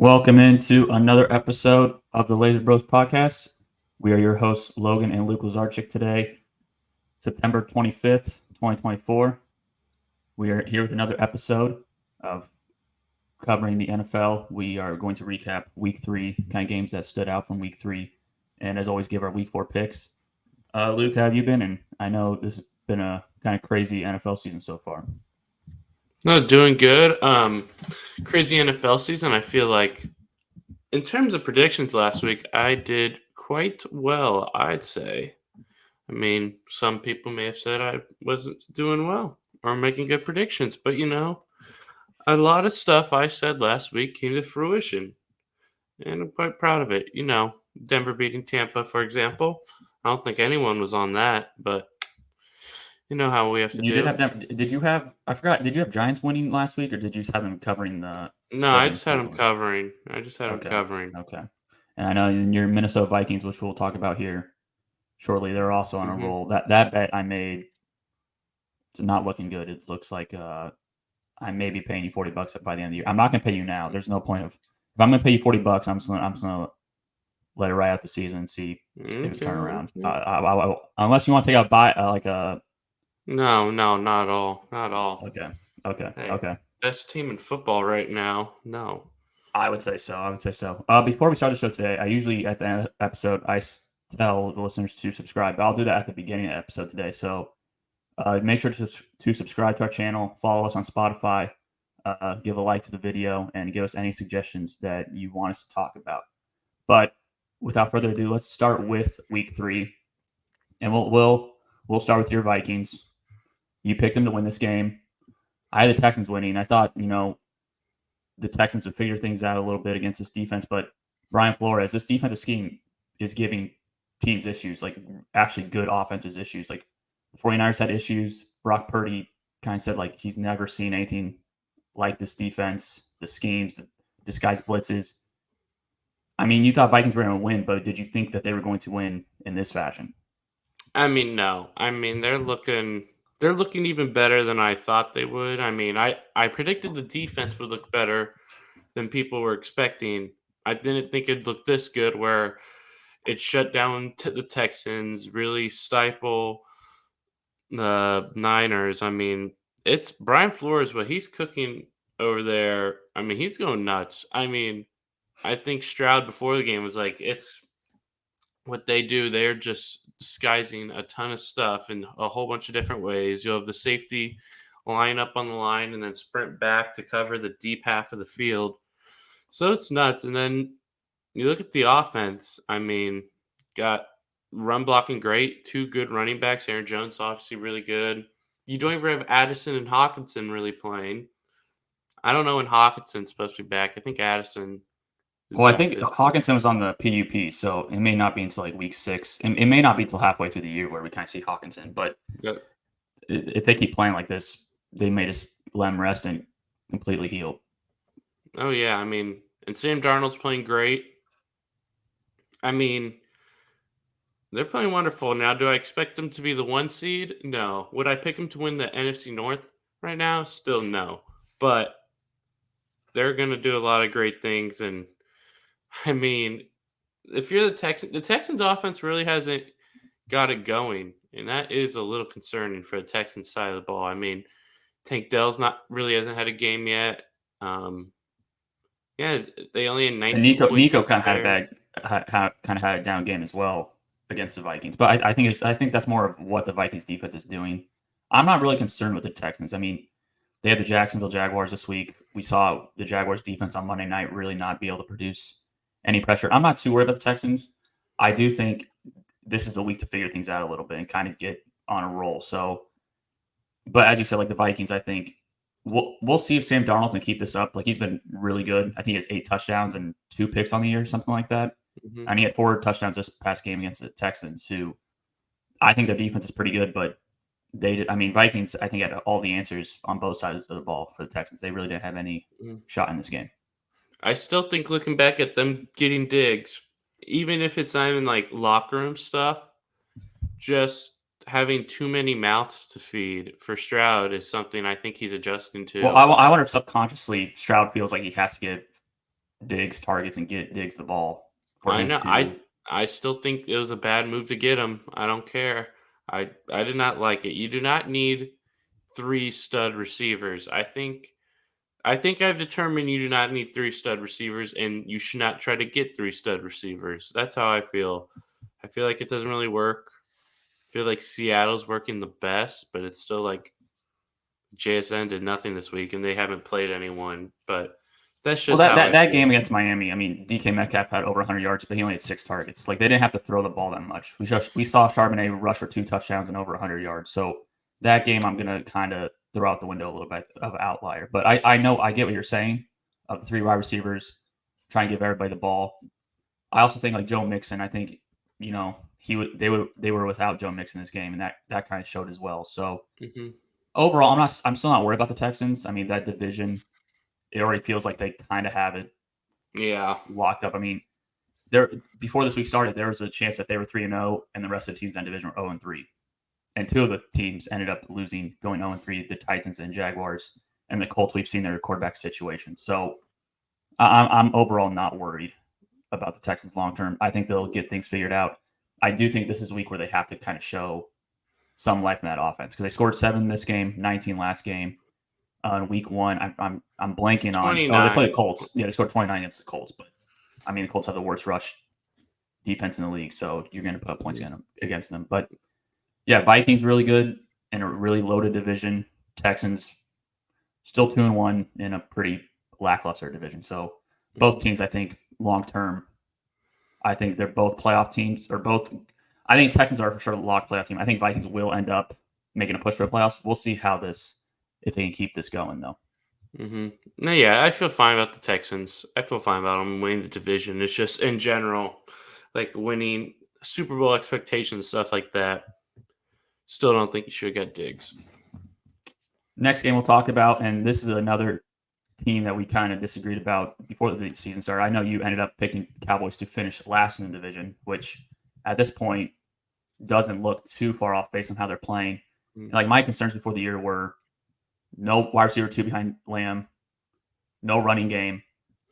Welcome into another episode of the Laser Bros podcast. We are your hosts, Logan and Luke Lazarchik today, September 25th, 2024. We are here with another episode of covering the NFL. We are going to recap week 3, kind of games that stood out from week 3, and as always, give our week 4 picks. Luke, how have you been? And I know this has been a kind of crazy NFL season so far. No, doing good. Crazy NFL season. I feel like in terms of predictions last week, I did quite well, I'd say. I mean, some people may have said I wasn't doing well or making good predictions, but a lot of stuff I said last week came to fruition, and I'm quite proud of it. Denver beating Tampa, for example. I don't think anyone was on that, but you know how we have to You did do. have them. Did you have? I forgot. Did you have Giants winning last week, or did you just have them covering the No, spread I against just had them Cleveland? covering. I just had them Okay. covering. Okay. And I know in your Minnesota Vikings, which we'll talk about here shortly, they're also on a Mm-hmm. roll. That bet I made, it's not looking good. It looks like I may be paying you $40 by the end of the year. I'm not going to pay you now. There's no point of if I'm going to pay you $40, I'm just gonna let it ride out the season and see if it turn around. Okay. Unless you want to take out buy like a No, not at all. Not at all. okay, okay, Hey, okay. best team in football right now. No. I would say so. I would say so. Before we start the show today, I usually at the end of the episode tell the listeners to subscribe. But I'll do that at the beginning of the episode today. So make sure to subscribe to our channel, follow us on Spotify, give a like to the video, and give us any suggestions that you want us to talk about. But without further ado, let's start with Week 3, and we'll start with your Vikings. You picked them to win this game. I had the Texans winning. I thought the Texans would figure things out a little bit against this defense, but Brian Flores, this defensive scheme is giving teams issues, like actually good offenses issues. Like the 49ers had issues. Brock Purdy kind of said like he's never seen anything like this defense, the schemes, the disguised blitzes. I mean, you thought Vikings were going to win, but did you think that they were going to win in this fashion? I mean, no. I mean, they're looking even better than I thought they would. I mean, I predicted the defense would look better than people were expecting. I didn't think it'd look this good where it shut down the Texans, really stifle the Niners. I mean, it's Brian Flores, what he's cooking over there. I mean, he's going nuts. I mean, I think Stroud before the game was like, it's what they do. They're just disguising a ton of stuff in a whole bunch of different ways. You'll have the safety line up on the line and then sprint back to cover the deep half of the field. So it's nuts. And then you look at the offense. I mean, got run blocking great, two good running backs. Aaron Jones obviously really good. You don't even have Addison and Hawkinson really playing. I don't know when Hawkinson's supposed to be back. I think Addison is Well, I back think this. Hawkinson was on the PUP, so it may not be until like week 6. It may not be until halfway through the year where we kind of see Hawkinson. But Yep. if they keep playing like this, they may just let him rest and completely heal. Oh yeah, I mean, and Sam Darnold's playing great. I mean, they're playing wonderful. Now, do I expect them to be the 1 seed? No. Would I pick them to win the NFC North right now? Still no. But they're going to do a lot of great things. And I mean, if you're the Texans offense really hasn't got it going. And that is a little concerning for the Texans side of the ball. I mean, Tank Dell's not really hasn't had a game yet. Um, yeah, they only had And 19 points Nico against kind the of had a Bears. kind of had a down game as well against the Vikings. But I think that's more of what the Vikings defense is doing. I'm not really concerned with the Texans. I mean, they had the Jacksonville Jaguars this week. We saw the Jaguars defense on Monday night really not be able to produce any pressure. I'm not too worried about the Texans. I do think this is a week to figure things out a little bit and kind of get on a roll. So, but as you said, like the Vikings, I think we'll see if Sam Darnold can keep this up. Like he's been really good. I think he has 8 touchdowns and 2 picks on the year, something like that. Hmm. And he had 4 touchdowns this past game against the Texans, who I think their defense is pretty good, but Vikings, I think, had all the answers on both sides of the ball for the Texans. They really didn't have any shot in this game. I still think looking back at them getting digs, even if it's not even like locker room stuff, just having too many mouths to feed for Stroud is something I think he's adjusting Well, to. I wonder if subconsciously Stroud feels like he has to get Diggs targets and get Diggs the ball for I him know. to. I still think it was a bad move to get him. I don't care. I did not like it. You do not need 3 stud receivers. I think I've determined you do not need 3 stud receivers, and you should not try to get 3 stud receivers. That's how I feel. I feel like it doesn't really work. I feel like Seattle's working the best, but it's still like JSN did nothing this week, and they haven't played anyone. But that's Well, just that, how that I that feel. game against Miami, I mean, DK Metcalf had over 100 yards, but he only had 6 targets. Like they didn't have to throw the ball that much. We saw Charbonnet rush for 2 touchdowns and over 100 yards. So that game, I'm gonna kind of throw out the window a little bit of an outlier. But I know I get what you're saying of the 3 wide receivers, try and give everybody the ball. I also think like Joe Mixon. I think they were without Joe Mixon this game, and that kind of showed as well. So Hmm. overall, I'm still not worried about the Texans. I mean that division, it already feels like they kind of have it Yeah. locked up. I mean, there before this week started, there was a chance that they were 3-0, and the rest of the teams in that division were 0-3. And 2 of the teams ended up losing, going 0-3. The Titans and Jaguars, and the Colts. We've seen their quarterback situation, so I'm overall not worried about the Texans long term. I think they'll get things figured out. I do think this is a week where they have to kind of show some life in that offense because they scored 7 this game, 19 last game. On week 1, I'm blanking on. Oh, they played the 29. Colts. Yeah, they scored 29 against the Colts, but I mean the Colts have the worst rush defense in the league, so you're going to put points against them. But yeah, Vikings really good in a really loaded division. Texans still 2-1 in a pretty lackluster division. So both teams, I think, long term, I think they're both playoff teams. Or both. I think Texans are for sure a locked playoff team. I think Vikings will end up making a push for the playoffs. We'll see how this if they can keep this going though. Hmm. No, yeah, I feel fine about the Texans. I feel fine about them winning the division. It's just in general, like winning Super Bowl expectations, stuff like that. Still don't think you should get Diggs. Next game we'll talk about, and this is another team that we kind of disagreed about before the season started. I know you ended up picking Cowboys to finish last in the division, which at this point doesn't look too far off based on how they're playing. And like my concerns before the year were no wide receiver 2 behind Lamb, no running game,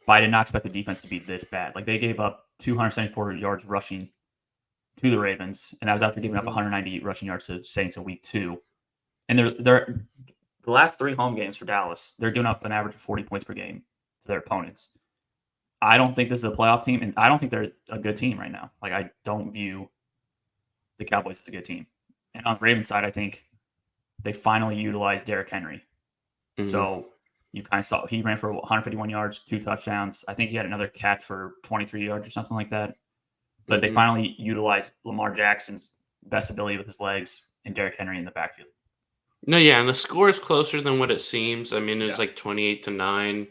but I did not expect the defense to be this bad. Like they gave up 274 yards rushing to the Ravens, and that was after giving up Mm-hmm. 198 rushing yards to Saints in week 2. And they're the last 3 home games for Dallas, they're giving up an average of 40 points per game to their opponents. I don't think this is a playoff team, and I don't think they're a good team right now. Like I don't view the Cowboys as a good team. And on the Ravens side, I think they finally utilized Derrick Henry. Mm-hmm. So you kind of saw he ran for 151 yards, 2 touchdowns. I think he had another catch for 23 yards or something like that. But they Mm-hmm. finally utilized Lamar Jackson's best ability with his legs and Derrick Henry in the backfield. No, yeah, and the score is closer than what it seems. I mean, it was Yeah. like 28-9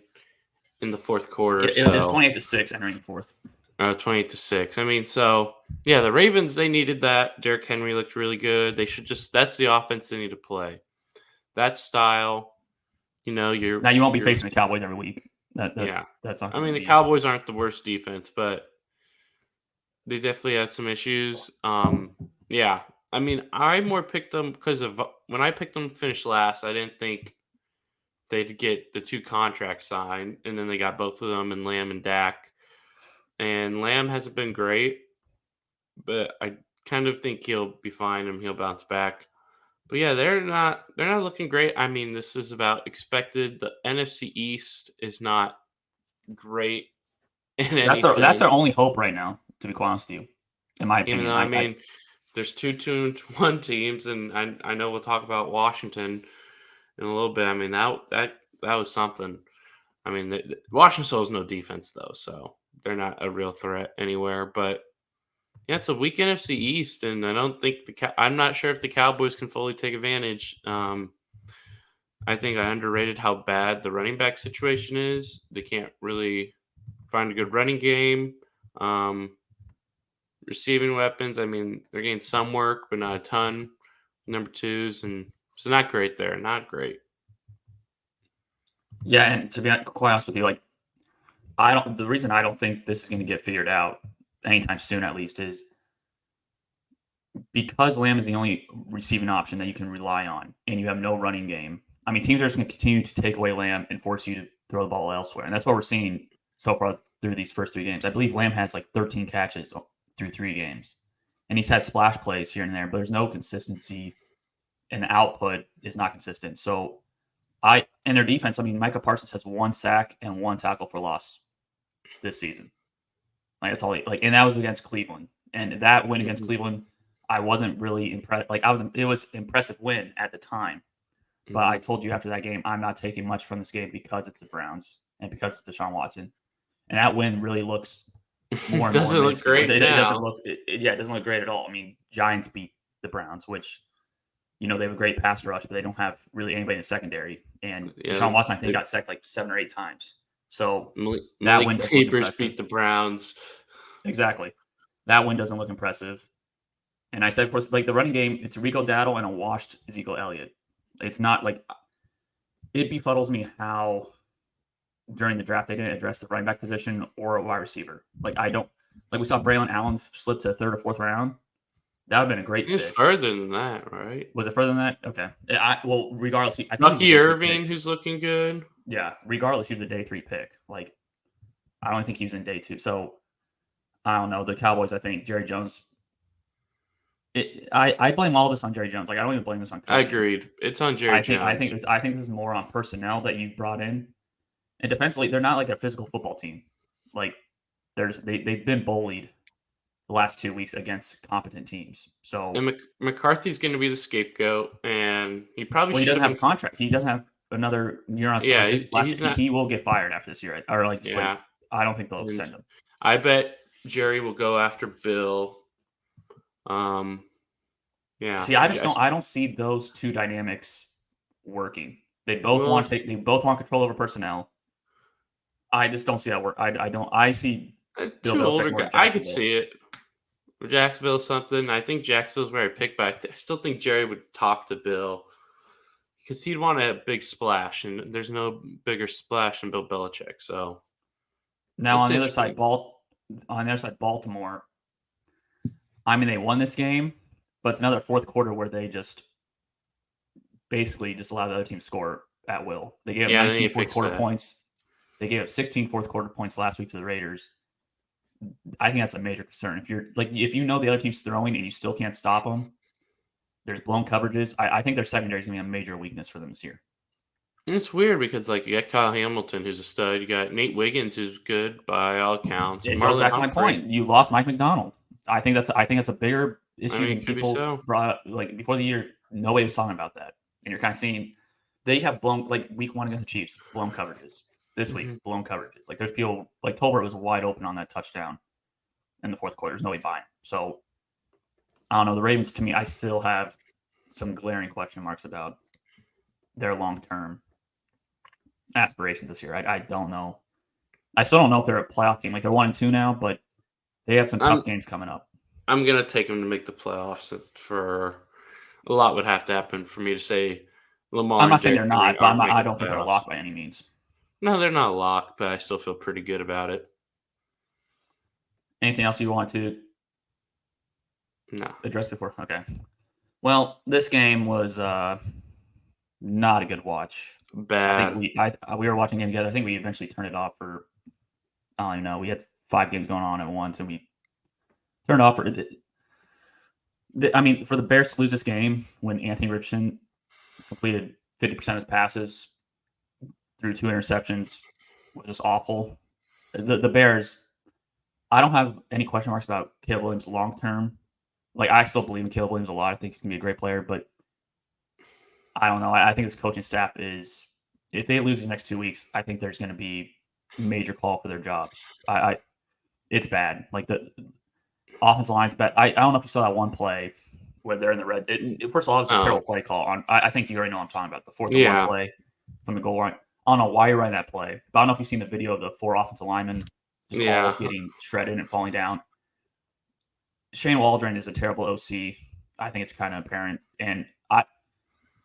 in the fourth quarter. It was So 28-6 entering the fourth. 28-6. I mean, so yeah, the Ravens, they needed that. Derrick Henry looked really good. They should just that's the offense they need to play. That style, Now you won't be facing the Cowboys every week. yeah. That's not I going mean, to the be. Cowboys aren't the worst defense, but they definitely had some issues. Yeah. I mean, I more picked them because of when I picked them to finish last, I didn't think they'd get the 2 contracts signed, and then they got both of them in Lamb and Dak. And Lamb hasn't been great, but I kind of think he'll be fine and he'll bounce back. But yeah, they're not looking great. I mean, this is about expected. The NFC East is not great in any That's sense. our only hope right now. To be quite honest with you, in my Even opinion, though I mean, there's 2-2-1 teams, and I know we'll talk about Washington in a little bit. I mean that was something. I mean, Washington still has no defense though, so they're not a real threat anywhere. But yeah, it's a weak NFC East, and I don't think I'm not sure if the Cowboys can fully take advantage. I think I underrated how bad the running back situation is. They can't really find a good running game. Um, Receiving weapons, I mean, they're getting some work, but not a ton. Number twos, and so not great there. Not great. yeah, and to be quite honest with you, like I don't. The reason I don't think this is going to get figured out anytime soon, at least, is because Lamb is the only receiving option that you can rely on, and you have no running game. I mean, teams are just going to continue to take away Lamb and force you to throw the ball elsewhere, and that's what we're seeing so far through these first 3 games. I believe Lamb has like 13 catches through 3 games. And he's had splash plays here and there, but there's no consistency, and the output is not consistent. So in their defense, I mean, Micah Parsons has 1 sack and 1 tackle for loss this season. Like that's all and that was against Cleveland. And that win against Cleveland, I wasn't really impressed. It was an impressive win at the time. But I told you after that game, I'm not taking much from this game because it's the Browns and because it's Deshaun Watson. And that win really looks more and doesn't more look great It now. doesn't look it doesn't look great at all. I mean, Giants beat the Browns, which they have a great pass rush, but they don't have really anybody in the secondary. And Deshaun Watson, I think, got sacked like 7 or 8 times. So that win doesn't look impressive. Beat the Browns. Exactly. That win doesn't look impressive. And I said, of course, like the running game, it's Rico Dowdle and a washed Ezekiel Elliott. It's not like it befuddles me how during the draft they didn't address the running back position or a wide receiver. Like we saw Braylon Allen slip to 3rd or 4th round. That would have been a great fit. It was further than that, right? Was it further than that? Okay. Regardless, I think Lucky Irving, who's looking good. Yeah, regardless, he was a day 3 pick. Like, I don't think he was in day 2. So I don't know. The Cowboys, I think Jerry Jones. I blame all of this on Jerry Jones. Like, I don't even blame this on coaching. I agreed. It's on Jerry Jones. I think this is more on personnel that you've brought in. And defensively, they're not like a physical football team. Like, they've been bullied the last 2 weeks against competent teams. So and McCarthy's going to be the scapegoat, and he probably he doesn't have a contract. He doesn't have another year on his contract. He will get fired after this year, or I don't think they'll extend him. I bet Jerry will go after Bill. See, I don't see those 2 dynamics working. They both want control over personnel. I just don't see that work. I see Bill 2 older guys. I could see it. Jacksonville something. I think Jacksonville's where I pick, but I still think Jerry would talk to Bill because he'd want a big splash, and there's no bigger splash than Bill Belichick. So now on the other side, Baltimore. I mean, they won this game, but it's another 4th quarter where they just basically just allow the other team to score at will. They gave up 19 4th quarter points. They gave up 16 4th quarter points last week to the Raiders. I think that's a major concern. If you know the other team's throwing and you still can't stop them, there's blown coverages. I think their secondary is going to be a major weakness for them this year. It's weird because you got Kyle Hamilton, who's a stud. You got Nate Wiggins, who's good by all accounts. It goes back to my point. You lost Mike McDonald. I think that's a bigger issue than people brought up. Before the year, nobody was talking about that. And you're kind of seeing they have blown week 1 against the Chiefs, blown coverages. This week, blown coverages. There's people Tolbert was wide open on that touchdown in the 4th quarter. There's nobody buying. So I don't know. The Ravens, to me, I still have some glaring question marks about their long-term aspirations this year. I don't know. I still don't know if they're a playoff team. They're 1-2 now, but they have some tough games coming up. I'm gonna take them to make the playoffs. For a lot would have to happen for me to say Lamar. I'm not saying they're not, but I don't think they're a lock by any means. No, they're not a lock, but I still feel pretty good about it. Anything else you want to No. address before? Okay. Well, this game was not a good watch. Bad. We were watching the game together. I think we eventually turned it off for, I don't even know. We had 5 games going on at once, and we turned it off for the Bears to lose this game when Anthony Richardson completed 50% of his passes through 2 interceptions was just awful. The Bears, I don't have any question marks about Caleb Williams long term. I still believe in Caleb Williams a lot. I think he's gonna be a great player, but I don't know. I think this coaching staff is, if they lose the next 2 weeks, I think there's gonna be major call for their jobs. It's bad. The offensive line's bad. I don't know if you saw that one play where they're in the red. First of all, it was a terrible play call on. I think you already know what I'm talking about. The 4th and 1 play from the goal line. I don't know why you're running that play, but I don't know if you've seen the video of the 4 offensive linemen just all getting shredded and falling down. Shane Waldron is a terrible OC. I think it's kind of apparent. And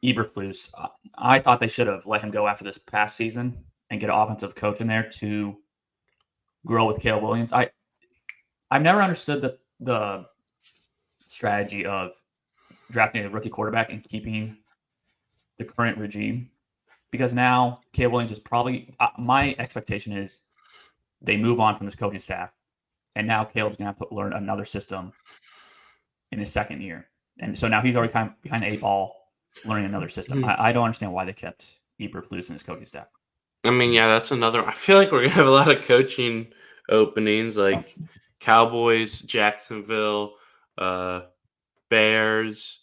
Eberflus, I thought they should have let him go after this past season and get an offensive coach in there to grow with Caleb Williams. I've never understood the strategy of drafting a rookie quarterback and keeping the current regime, because now Caleb Williams is probably my expectation is they move on from this coaching staff, and now Caleb's gonna have to learn another system in his second year, and so now he's already kind of behind the eight ball, learning another system. I don't understand why they kept Eberflus in his coaching staff. I mean, yeah, that's another. I feel like we're gonna have a lot of coaching openings, like Cowboys, Jacksonville, Bears.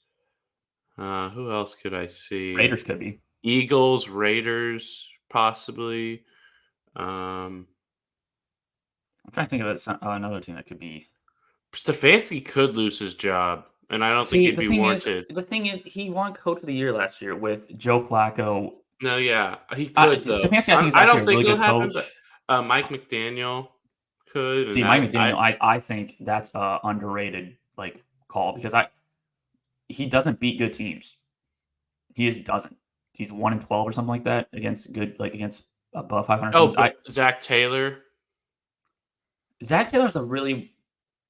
Who else could I see? Raiders could be. Eagles, Raiders, possibly. I'm trying to think of another team that could be. Stefanski could lose his job, and I don't think he'd be warranted. The thing is, he won Coach of the Year last year with Joe Flacco. No, yeah, he could though. Stefanski, I think, is actually a really good coach. But Mike McDaniel could. See, Mike McDaniel, I think that's a underrated call because he doesn't beat good teams. He just doesn't. He's 1-12 or something like that against against above 500 teams. Zach Taylor. Zach Taylor's a really.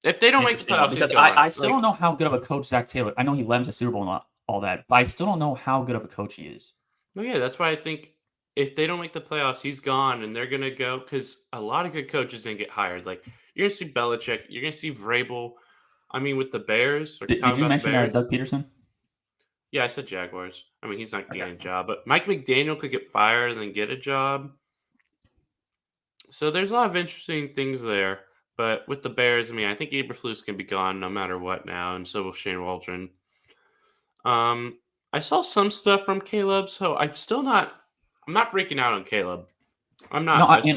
If they don't make the playoffs, because I still don't know how good of a coach Zach Taylor. I know he led him to Super Bowl and all that, but I still don't know how good of a coach he is. Well, yeah, that's why I think if they don't make the playoffs, he's gone, and they're gonna go because a lot of good coaches didn't get hired. Like you're gonna see Belichick, you're gonna see Vrabel. I mean, with the Bears. Did you mention Doug Peterson? Yeah, I said Jaguars. I mean, he's not getting a job, but Mike McDaniel could get fired and then get a job. So there's a lot of interesting things there. But with the Bears, I mean, I think Eberflus can be gone no matter what now, and so will Shane Waldron. I saw some stuff from Caleb, so I'm not freaking out on Caleb. I'm not. No,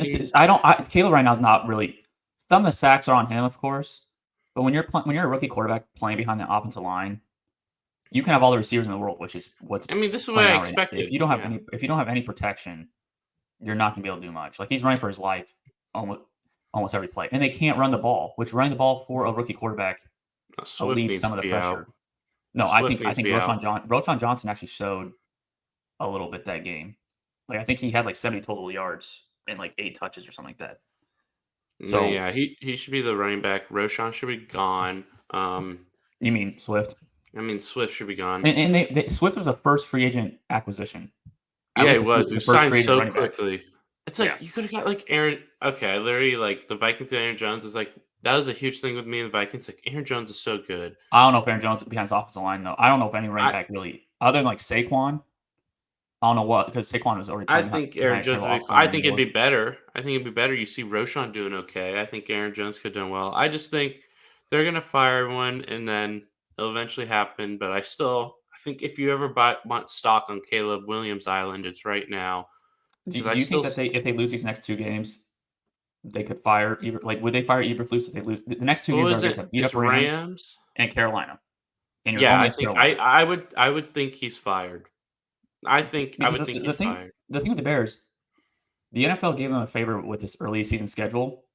Caleb right now is not really. Some of the sacks are on him, of course, but when you're a rookie quarterback playing behind the offensive line, you can have all the receivers in the world, which is what's. I mean, this is what I expected. If you don't have any protection, you're not going to be able to do much. Like he's running for his life almost every play, and they can't run the ball. Which running the ball for a rookie quarterback alleviates some of the pressure. Out. No, I think Roschon Johnson actually showed a little bit that game. Like I think he had 70 total yards and 8 touches or something like that. So yeah, he should be the running back. Roschon should be gone. You mean Swift? I mean Swift should be gone. And Swift was a first free agent acquisition. Yeah, it was. He signed so quickly. It's like you could have got Aaron. Okay, I literally the Vikings and Aaron Jones is that was a huge thing with me and the Vikings. Aaron Jones is so good. I don't know if Aaron Jones behind his offensive line though. I don't know if any running back really, other than Saquon. I don't know what because Saquon was already. I think Aaron Jones. I think it'd be better. You see Roschon doing okay. I think Aaron Jones could have done well. I just think they're gonna fire everyone and then it'll eventually happen. But I think if you ever want stock on Caleb Williams Island, it's right now. Do you think that if they lose these next 2 games, they could fire would they fire Eberflus if they lose the next 2 games? Are beat up Rams and Carolina. And I would think he's fired. I would think he's fired. The thing with the Bears, the NFL gave them a favor with this early season schedule.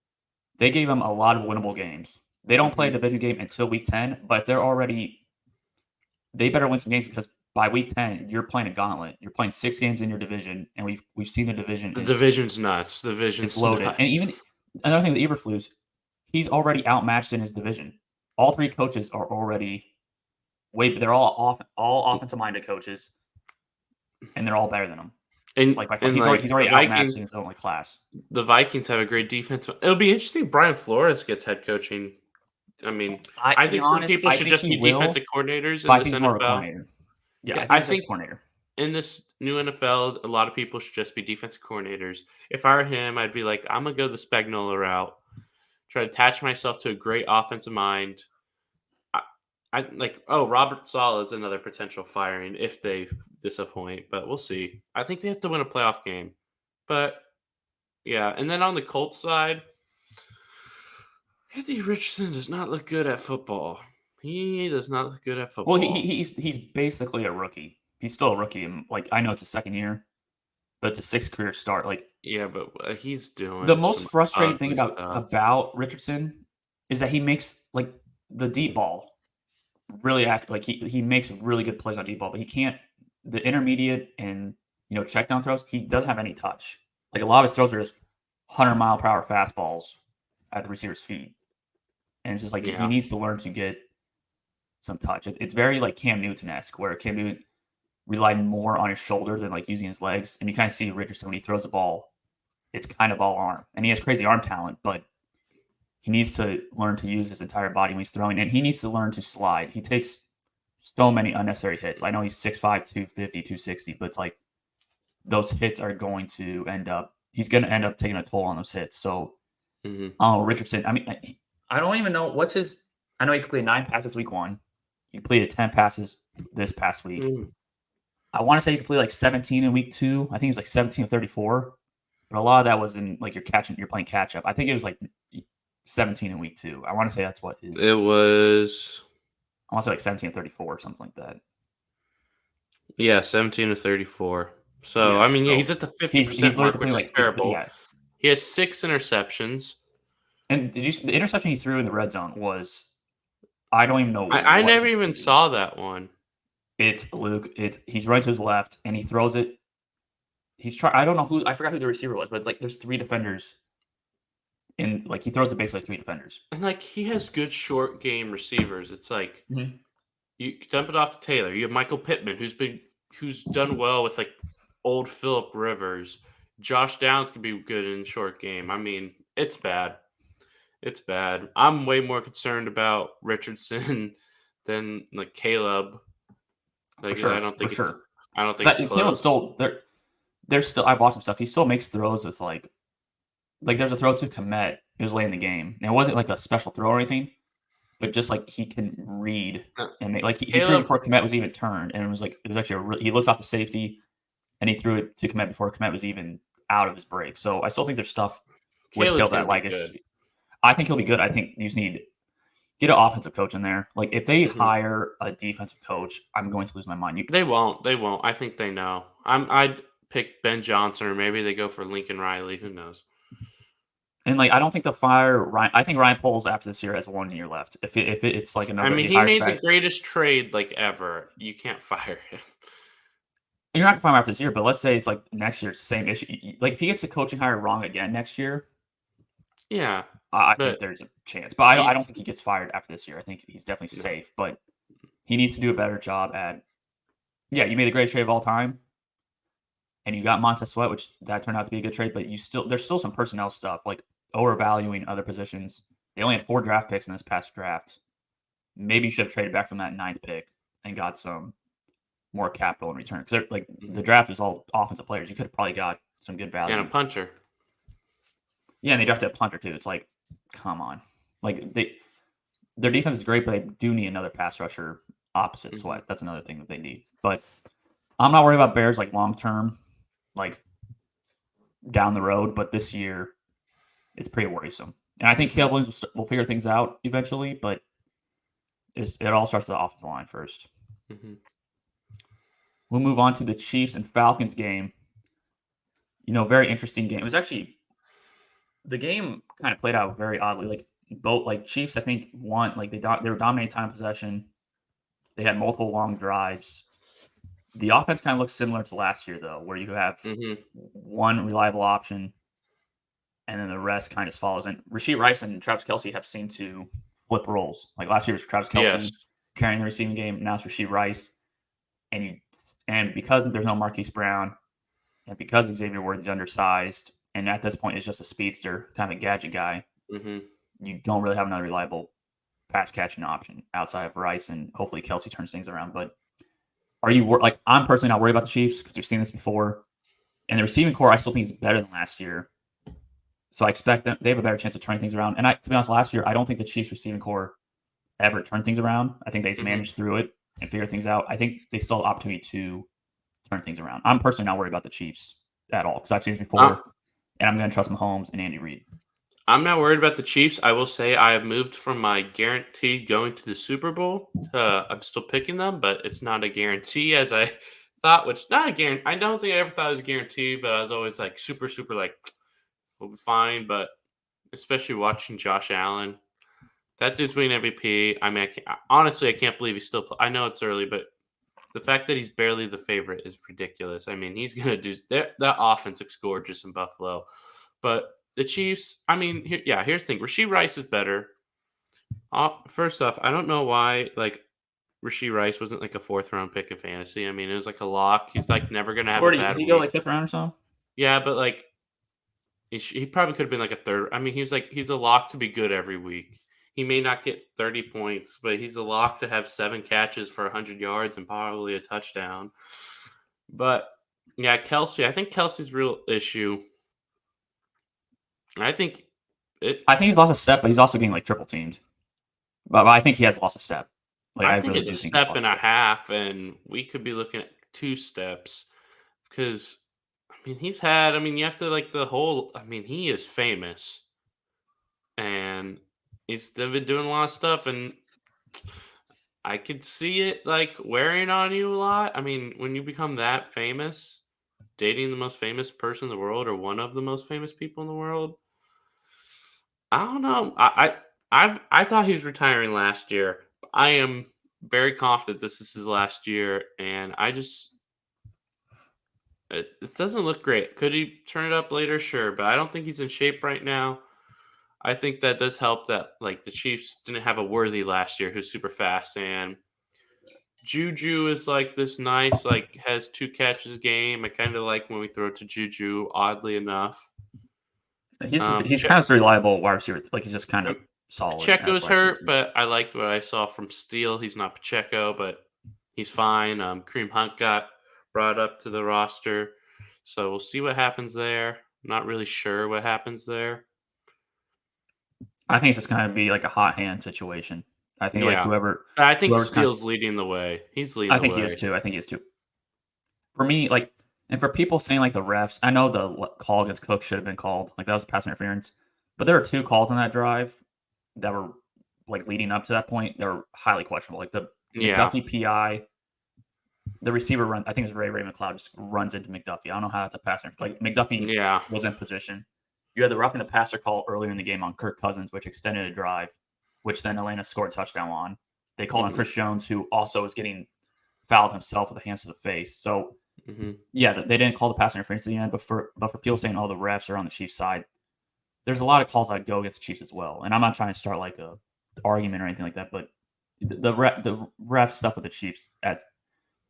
They gave them a lot of winnable games. They don't play a division game until week 10, but if they better win some games because by week 10, you're playing a gauntlet. You're playing 6 games in your division, and we've seen the division. The division's nuts. It's loaded. Nuts. And even another thing with Eberflus, he's already outmatched in his division. All 3 coaches are already they're all offensive-minded coaches, and they're all better than him. And he's already outmatched in his own class. The Vikings have a great defense. It'll be interesting if Brian Flores gets head coaching. I mean, I think some people should just be defensive coordinators in this NFL. Yeah, I think coordinator. In this new NFL, a lot of people should just be defensive coordinators. If I were him, I'd be like, I'm gonna go the Spagnuolo route, try to attach myself to a great offensive mind. Robert Saleh is another potential firing if they disappoint, but we'll see. I think they have to win a playoff game, but yeah. And then on the Colts side, Anthony Richardson does not look good at football. He does not look good at football. Well, he's basically a rookie. He's still a rookie, and I know it's a second year, but it's a 6th career start. But he's doing the most frustrating thing about Richardson is that he makes the deep ball really act he makes really good plays on deep ball, but he can't the intermediate and check down throws. He doesn't have any touch. A lot of his throws are just 100-mile-per-hour fastballs at the receiver's feet, and it's just he needs to learn to get some touch. It's very Cam Newton-esque, where Cam Newton relied more on his shoulder than using his legs. And you kind of see Richardson when he throws the ball, it's kind of all arm, and he has crazy arm talent, but he needs to learn to use his entire body when he's throwing, and he needs to learn to slide. He takes so many unnecessary hits. I know he's 6'5", 250, 260, but it's like those hits are going to end up. He's going to end up taking a toll on those hits. So, Richardson. I mean, I don't even know what's his. I know he completed 9 passes week 1. He completed 10 passes this past week. I want to say he completed like 17 in week 2. I think he was like 17 of 34. But a lot of that was in like you're playing catch up. I think it was like 17 in week 2. I want to say that's what his. It was. I want to say like 17 of 34 or something like that. Yeah, 17 to 34. So, Yeah, I mean, so he's at the 50% he's mark, which is like terrible. Yeah. He has 6 interceptions. And the interception he threw in the red zone was, I don't even know. I never he's even thinking. saw that one. It's Luke. He's right to his left, and he throws it. I don't know who. I forgot who the receiver was, but it's like there's 3 defenders. And like he throws it basically 3 defenders. And like he has good short game receivers. It's like you dump it off to Taylor. You have Michael Pittman, who's done well with like old Phillip Rivers. Josh Downs can be good in short game. I mean, it's bad. It's bad. I'm way more concerned about Richardson than like Caleb. Like For sure, I don't think for sure. I don't think it's close. Caleb still there's still I've watched some stuff. He still makes throws with like there's a throw to Komet. He was late in the game. And it wasn't like a special throw or anything, but just like he can read and make, like he threw it before Komet was even turned, and it was actually he looked off the safety and he threw it to Komet before Komet was even out of his break. So I still think there's stuff with Caleb that like I think he'll be good. I think you just need get an offensive coach in there. Like if they hire a defensive coach, I'm going to lose my mind. They won't. They won't. I think they know. I'd pick Ben Johnson, or maybe they go for Lincoln Riley. Who knows? And like I don't think they'll fire Ryan. I think Ryan Poles after this year has 1 year left. If it's like another, I mean, he made the greatest trade like ever. You can't fire him. You're not gonna fire him after this year, but let's say it's like next year, same issue. Like if he gets the coaching hire wrong again next year, yeah, I think there's a chance. But I don't think he gets fired after this year. I think he's definitely safe, but he needs to do a better job at. Yeah, you made the greatest trade of all time, and you got Montez Sweat, which that turned out to be a good trade. But there's still some personnel stuff like overvaluing other positions. They only had 4 draft picks in this past draft. Maybe you should have traded back from that 9th pick and got some more capital in return. Because like the draft is all offensive players. You could have probably got some good value. And a punter. Yeah, and they drafted a punter too. It's like, come on. Like their defense is great, but they do need another pass rusher opposite Sweat. That's another thing that they need. But I'm not worried about Bears like long term, like down the road. But this year, it's pretty worrisome. And I think Caleb Williams will figure things out eventually, but it all starts with the offensive line first. We'll move on to the Chiefs and Falcons game. Very interesting game. It was actually the game kind of played out very oddly. Like both Chiefs, I think won. Like they were dominating time possession. They had multiple long drives. The offense kind of looks similar to last year though, where you have one reliable option, and then the rest kind of follows. And Rashee Rice and Travis Kelce have seemed to flip roles. Like last year was Travis Kelce carrying the receiving game. Now it's Rashee Rice. And because there's no Marquise Brown, and because Xavier Worthy's undersized, and at this point is just a speedster, kind of a gadget guy, you don't really have another reliable pass catching option outside of Rice, and hopefully Kelce turns things around. But are you like I'm personally not worried about the Chiefs because we've seen this before, and the receiving core I still think is better than last year. So I expect them they have a better chance of turning things around. And to be honest, last year I don't think the Chiefs receiving core ever turned things around. I think they just managed through it and figure things out. I think they still have opportunity to turn things around. I'm personally not worried about the Chiefs at all because I've seen this before, and I'm going to trust Mahomes and Andy Reid. I'm not worried about the Chiefs. I will say I have moved from my guaranteed going to the Super Bowl. I'm still picking them, but it's not a guarantee as I thought, which not a guarantee. I don't think I ever thought it was a guarantee, but I was always like super like, we'll be fine. But especially watching Josh Allen, that dude's winning MVP. I mean, honestly, I can't believe he's still. I know it's early, but the fact that he's barely the favorite is ridiculous. I mean, he's gonna do that. Offense looks gorgeous in Buffalo, but the Chiefs. I mean, here's the thing: Rashee Rice is better. First off, I don't know why Rashee Rice wasn't like a 4th round pick in fantasy. I mean, it was like a lock. He's like never gonna have a bad Did he week. go like 5th round or so? Yeah, but like He probably could have been like a third. I mean, he's a lock to be good every week. He may not get 30 points, but he's a lock to have 7 catches for 100 yards and probably a touchdown. But yeah, Kelsey. I think Kelsey's real issue. I think it. I think he's lost a step, but he's also getting like triple teamed. But I think he has lost a step. Like I I think really it's a do think he's step lost and a a step. half, and we could be looking at 2 steps because I mean he's had. I mean you have to like the whole. I mean he is famous, and he's still been doing a lot of stuff, and I could see it like wearing on you a lot. I mean, when you become that famous, dating the most famous person in the world or one of the most famous people in the world, I don't know. I thought he was retiring last year. I am very confident this is his last year, and it doesn't look great. Could he turn it up later? Sure, but I don't think he's in shape right now. I think that does help that like the Chiefs didn't have a Worthy last year who's super fast, and Juju is like this nice, like has 2 catches a game. I kind of like when we throw it to Juju. Oddly enough, He's kind of reliable wide receiver. Like he's just kind of um, solid as Pacheco's wide receiver hurt, too. but I liked what I saw from Steele. He's not Pacheco, but he's fine. Kareem Hunt got brought up to the roster, so we'll see what happens there. Not really sure what happens there. I think it's just gonna be like a hot hand situation. I think like Yeah, I think whoever's kind of, Steele's leading the way. He's leading I the think he is way. too. I think he is too. For me, like, and for people saying like the refs, I know the call against Cook should have been called. Like that was pass interference, but there were 2 calls on that drive that were like leading up to that point. They were highly questionable. Like the Yeah, McDuffie PI, the receiver run. I think it was Ray McLeod just runs into McDuffie. I don't know how that's a pass interference. Like McDuffie yeah. was in position. You had the roughing the passer call earlier in the game on Kirk Cousins, which extended a drive, which then Atlanta scored a touchdown on. They called on Hmm. Chris Jones, who also was getting fouled himself with the hands to the face. So Hmm. yeah, they didn't call the pass interference at the end, but for people saying, "Oh, the refs are on the Chiefs' side," there's a lot of calls that go against the Chiefs as well. And I'm not trying to start like a argument or anything like that, but the ref stuff with the Chiefs,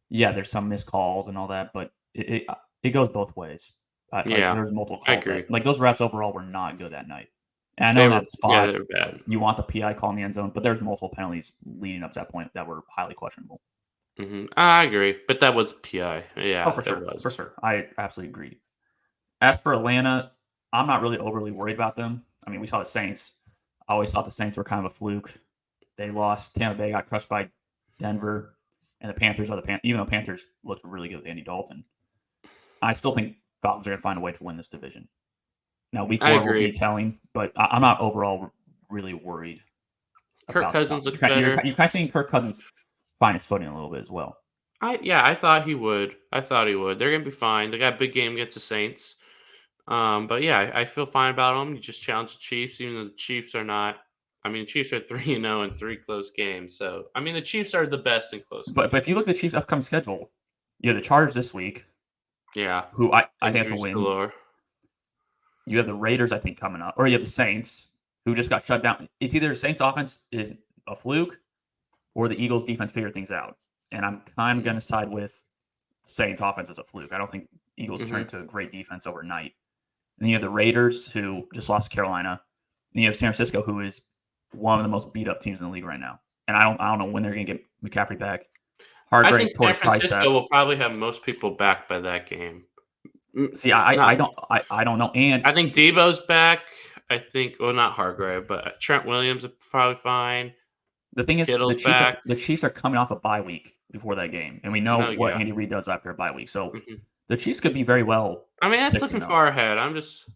yeah, there's some missed calls and all that, but it goes both ways. Like Yeah, there's multiple I calls agree. that like those refs overall were not good that night. And I know They in were, that yeah, spot they were bad. you want the PI call in the end zone, but there's multiple penalties leading up to that point that were highly questionable. I agree, but that was PI. Oh, Yeah, for it sure, was. for sure. I absolutely agree. As for Atlanta, I'm not really overly worried about them. I mean, we saw the Saints. I always thought the Saints were kind of a fluke. They lost. Tampa Bay got crushed by Denver, and the Panthers are the even though Panthers looked really good with Andy Dalton. I still think Falcons are going to find a way to win this division. Now, week I one will be agree. telling, but I'm not overall really worried Kirk about the Cousins Falcons. looks better. You're kind of seeing Kirk Cousins find his footing a little bit as well. I thought he would. I thought he would. They're gonna be fine. They got a big game against the Saints. But yeah, I feel fine about them. You just challenge the Chiefs, even though the Chiefs are not. I mean, Chiefs are 3-0 in 3 close games. So I mean, the Chiefs are the best in close But if games. you look at the Chiefs' upcoming schedule, you have the Chargers this week, Yeah, who I think it's a injuries win. galore. You have the Raiders, I think, coming up, or you have the Saints, who just got shut down. It's either the Saints' offense is a fluke, or the Eagles' defense figure things out. And I'm kind of going to side with Saints' offense as a fluke. I don't think Eagles turn Hmm. into a great defense overnight. And then you have the Raiders, who just lost to Carolina. And you have San Francisco, who is one of the most beat up teams in the league right now. And I don't know when they're going to get McCaffrey back. I think Hargrave tore San his tricep. Francisco will probably have most people back by that game. See, Not I don't know. And I think Debo's back. I think, well, not Hargrave, but Trent Williams is probably fine. the thing is, Kittle's back. The Chiefs are coming off a bye week before that game, and we know No, what yeah. Andy Reid does after a bye week. So Hmm. the Chiefs could be very well I mean, that's 6 and looking 0. far ahead. I'm just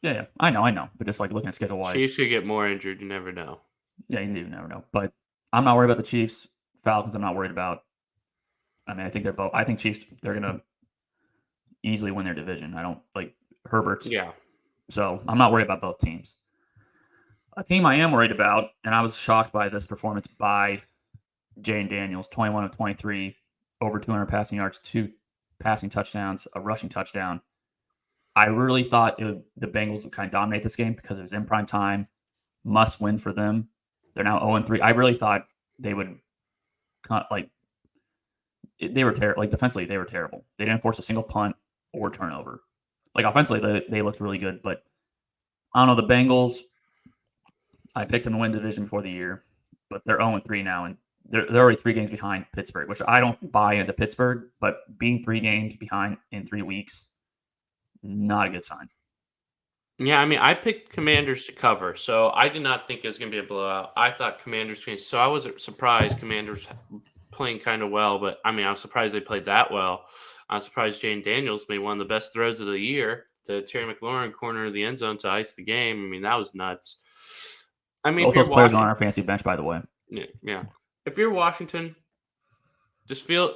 Yeah, I know. But just like looking at schedule wise, Chiefs could get more injured. You never know. yeah, you never know. But I'm not worried about the Chiefs. Falcons, I'm not worried about. I mean, I think they're both. I think Chiefs, they're gonna easily win their division. I don't like Herbert's, Yeah. so I'm not worried about both teams. A team I am worried about, and I was shocked by this performance by Jane Daniels, 21 of 23, over 200 passing yards, 2 passing touchdowns, a rushing touchdown. I really thought the Bengals would kind of dominate this game because it was in prime time, must win for them. They're now 0-3. I really thought they would like they were terrible. Like defensively, they were terrible. They didn't force a single punt or turnover. Like offensively, they looked really good, but I don't know the Bengals. I picked them to win the division before the year, but they're 0-3 now, and they're already 3 games behind Pittsburgh, which I don't buy into Pittsburgh. But being 3 games behind in 3 weeks, not a good sign. Yeah, I mean, I picked Commanders to cover, so I did not think it was going to be a blowout. I thought Commanders going so I was surprised Commanders playing kind of well, but I mean, I was surprised they played that well. I was surprised Jane Daniels made one of the best throws of the year to Terry McLaurin corner of the end zone to ice the game. I mean, that was nuts. I mean, Both if you're those players are on Washington, our fantasy bench, by the way. yeah, if you're Washington, just feel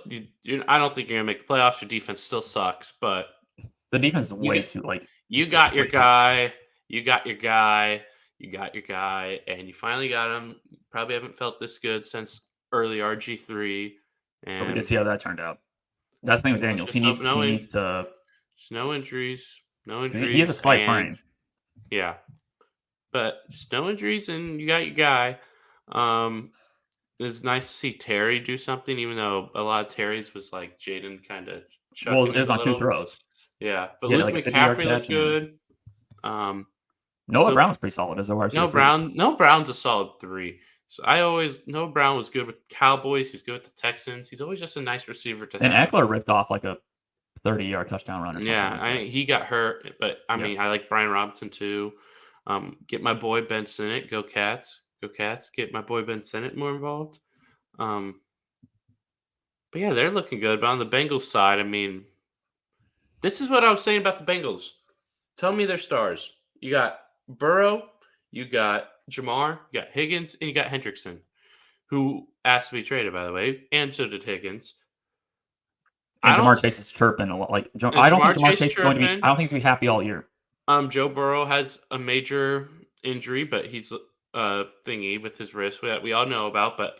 I don't think you're going to make the playoffs. Your defense still sucks, but The defense is you way get too like you it's got your way too. guy, you got your guy, you got your guy, and you finally got him. Probably haven't felt this good since early RG3, But we did and see how that turned out. That's the thing with let's Daniels. just hope He needs to. no injuries, no 'Cause he has a injuries, slight and frame. yeah, but just no injuries, and you got your guy. Um, it's nice to see Terry do something, even though a lot of Terry's was like Jaden kind of Well, chucking it him was a on 2 little. throws. Yeah, but He had Luke like a 50-yard McCaffrey looked catch, and then good. Um, Noah still Brown was pretty solid as a wide receiver 3. No Brown's a solid 3. So I always Noah Brown was good with Cowboys, he's good with the Texans. He's always just a nice receiver to And have. Eckler ripped off like a 30-yard touchdown run or something Yeah, like that. he got hurt, but I Yep. mean, I like Brian Robinson too. Get my boy Ben Sinnott, go Cats, go Cats. Get my boy Ben Sinnott more involved. Um, but yeah, they're looking good. But on the Bengals side, I mean, this is what I was saying about the Bengals. Tell me their stars. You got Burrow, you got Jamar, you got Higgins, and you got Hendrickson, who asked to be traded, by the way, and so did Higgins. I And don't. Jamar Chase is chirping a lot. Like And I don't think Jamar Jamar Chase Chase is going to be. tripping. I don't think he's going to be happy all year. Joe Burrow has a major injury, but he's thingy with his wrist that we all know about. But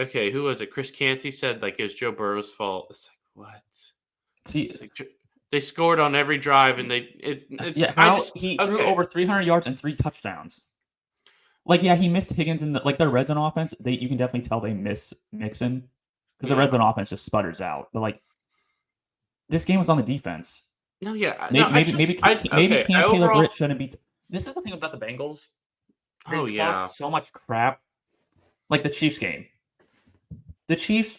okay, who was it? Chris Canty said like it was Joe Burrow's fault. It's like what? See, It's like they scored on every drive, and yeah, it's I how just he threw okay. over 300 yards and 3 touchdowns. Like, yeah, he missed Higgins in like their red zone offense. You can definitely tell they miss Mixon because the red Yeah. zone offense just sputters out. But like this game was on the defense. No, yeah, no. Maybe Okay. I Cam Taylor overall. Britt shouldn't be. This is the thing about the Bengals. They Oh talk yeah. so much crap. Like the Chiefs game. The Chiefs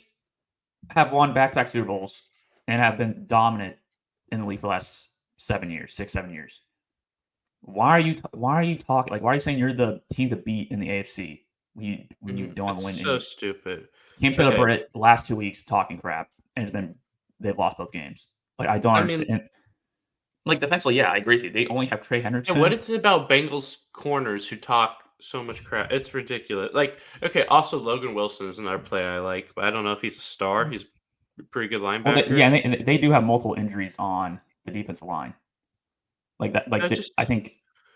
have won back-to-back Super Bowls and have been dominant in the league for the last 7 years, 6, 7 years. Why are you talking like why are you saying you're the team to beat in the AFC when you don't It's win? so And stupid. Cam Taylor Okay. Britt last 2 weeks talking crap and they've lost both games. Like I don't I mean, understand. Like defensively, yeah, I agree with you. They only have Trey yeah, what Hendrickson. is it about Bengals corners who talk so much crap? It's ridiculous. Like, okay, also Logan Wilson is another play I like, but I don't know if he's a star. He's a pretty good Well, linebacker. yeah, and they do have multiple injuries on the defensive line. Like that, I just I think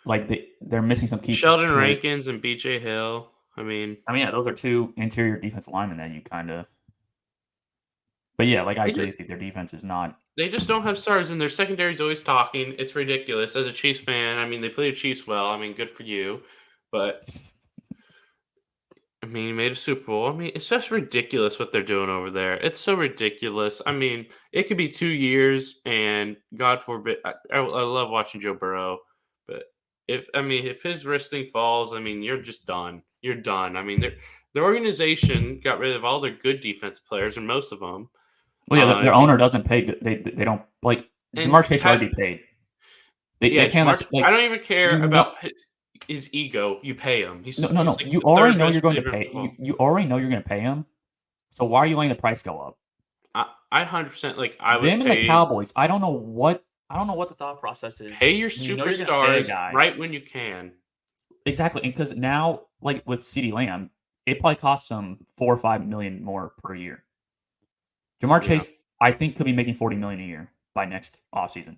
like they're missing some key Sheldon players. Rankins and BJ Hill. I mean, Yeah, those are 2 interior defensive linemen that you kind of. But yeah, like I they agree just with you. Their defense is not. they just don't have stars, and their secondary is always talking. It's ridiculous. As a Chiefs fan, I mean, they play the Chiefs well. I mean, good for you, but I mean, you made a Super Bowl. I mean, it's just ridiculous what they're doing over there. It's so ridiculous. I mean, it could be 2 years, and God forbid, I love watching Joe Burrow, but if his wrist thing falls, I mean, you're just done. You're done. I mean, their organization got rid of all their good defense players, or most of them. Well, yeah, their owner doesn't pay. They don't like And Jamar Chase should already be paid. They yeah, pay him Jamar. I like don't even care you know. about his ego. You pay him. No. He's like You the already third know best you're going to receiver in pay. football. You already know you're going to pay him. So why are you letting the price go up? I 100% like I would Them and the pay Cowboys. I don't know what the thought process is. pay your You know you're going to pay a superstars guy right when you can. exactly, because now like with CeeDee Lamb, it probably costs him 4 or 5 million more per year. Jamar Yeah, Chase, I think, could be making 40 million a year by next offseason.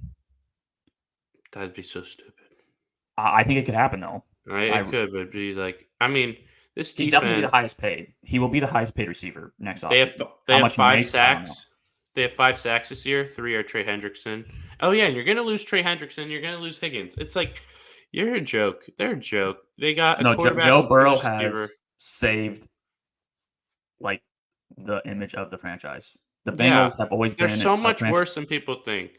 that'd be so stupid. I think it could happen though. Right? I It could, but it'd be like I mean, this He's definitely defense the highest paid. He will be the highest paid receiver next they have offseason. they How have much he five makes, I don't know. sacks. They have 5 sacks this year. 3 are Trey Hendrickson. Oh yeah, and you're gonna lose Trey Hendrickson. You're gonna lose Higgins. It's like you're a joke. They're a joke. They got a No, quarterback, Joe a Burrow receiver. has saved like the image of the franchise. The Yeah, Bengals have always they're been so a much franchise. worse than people think.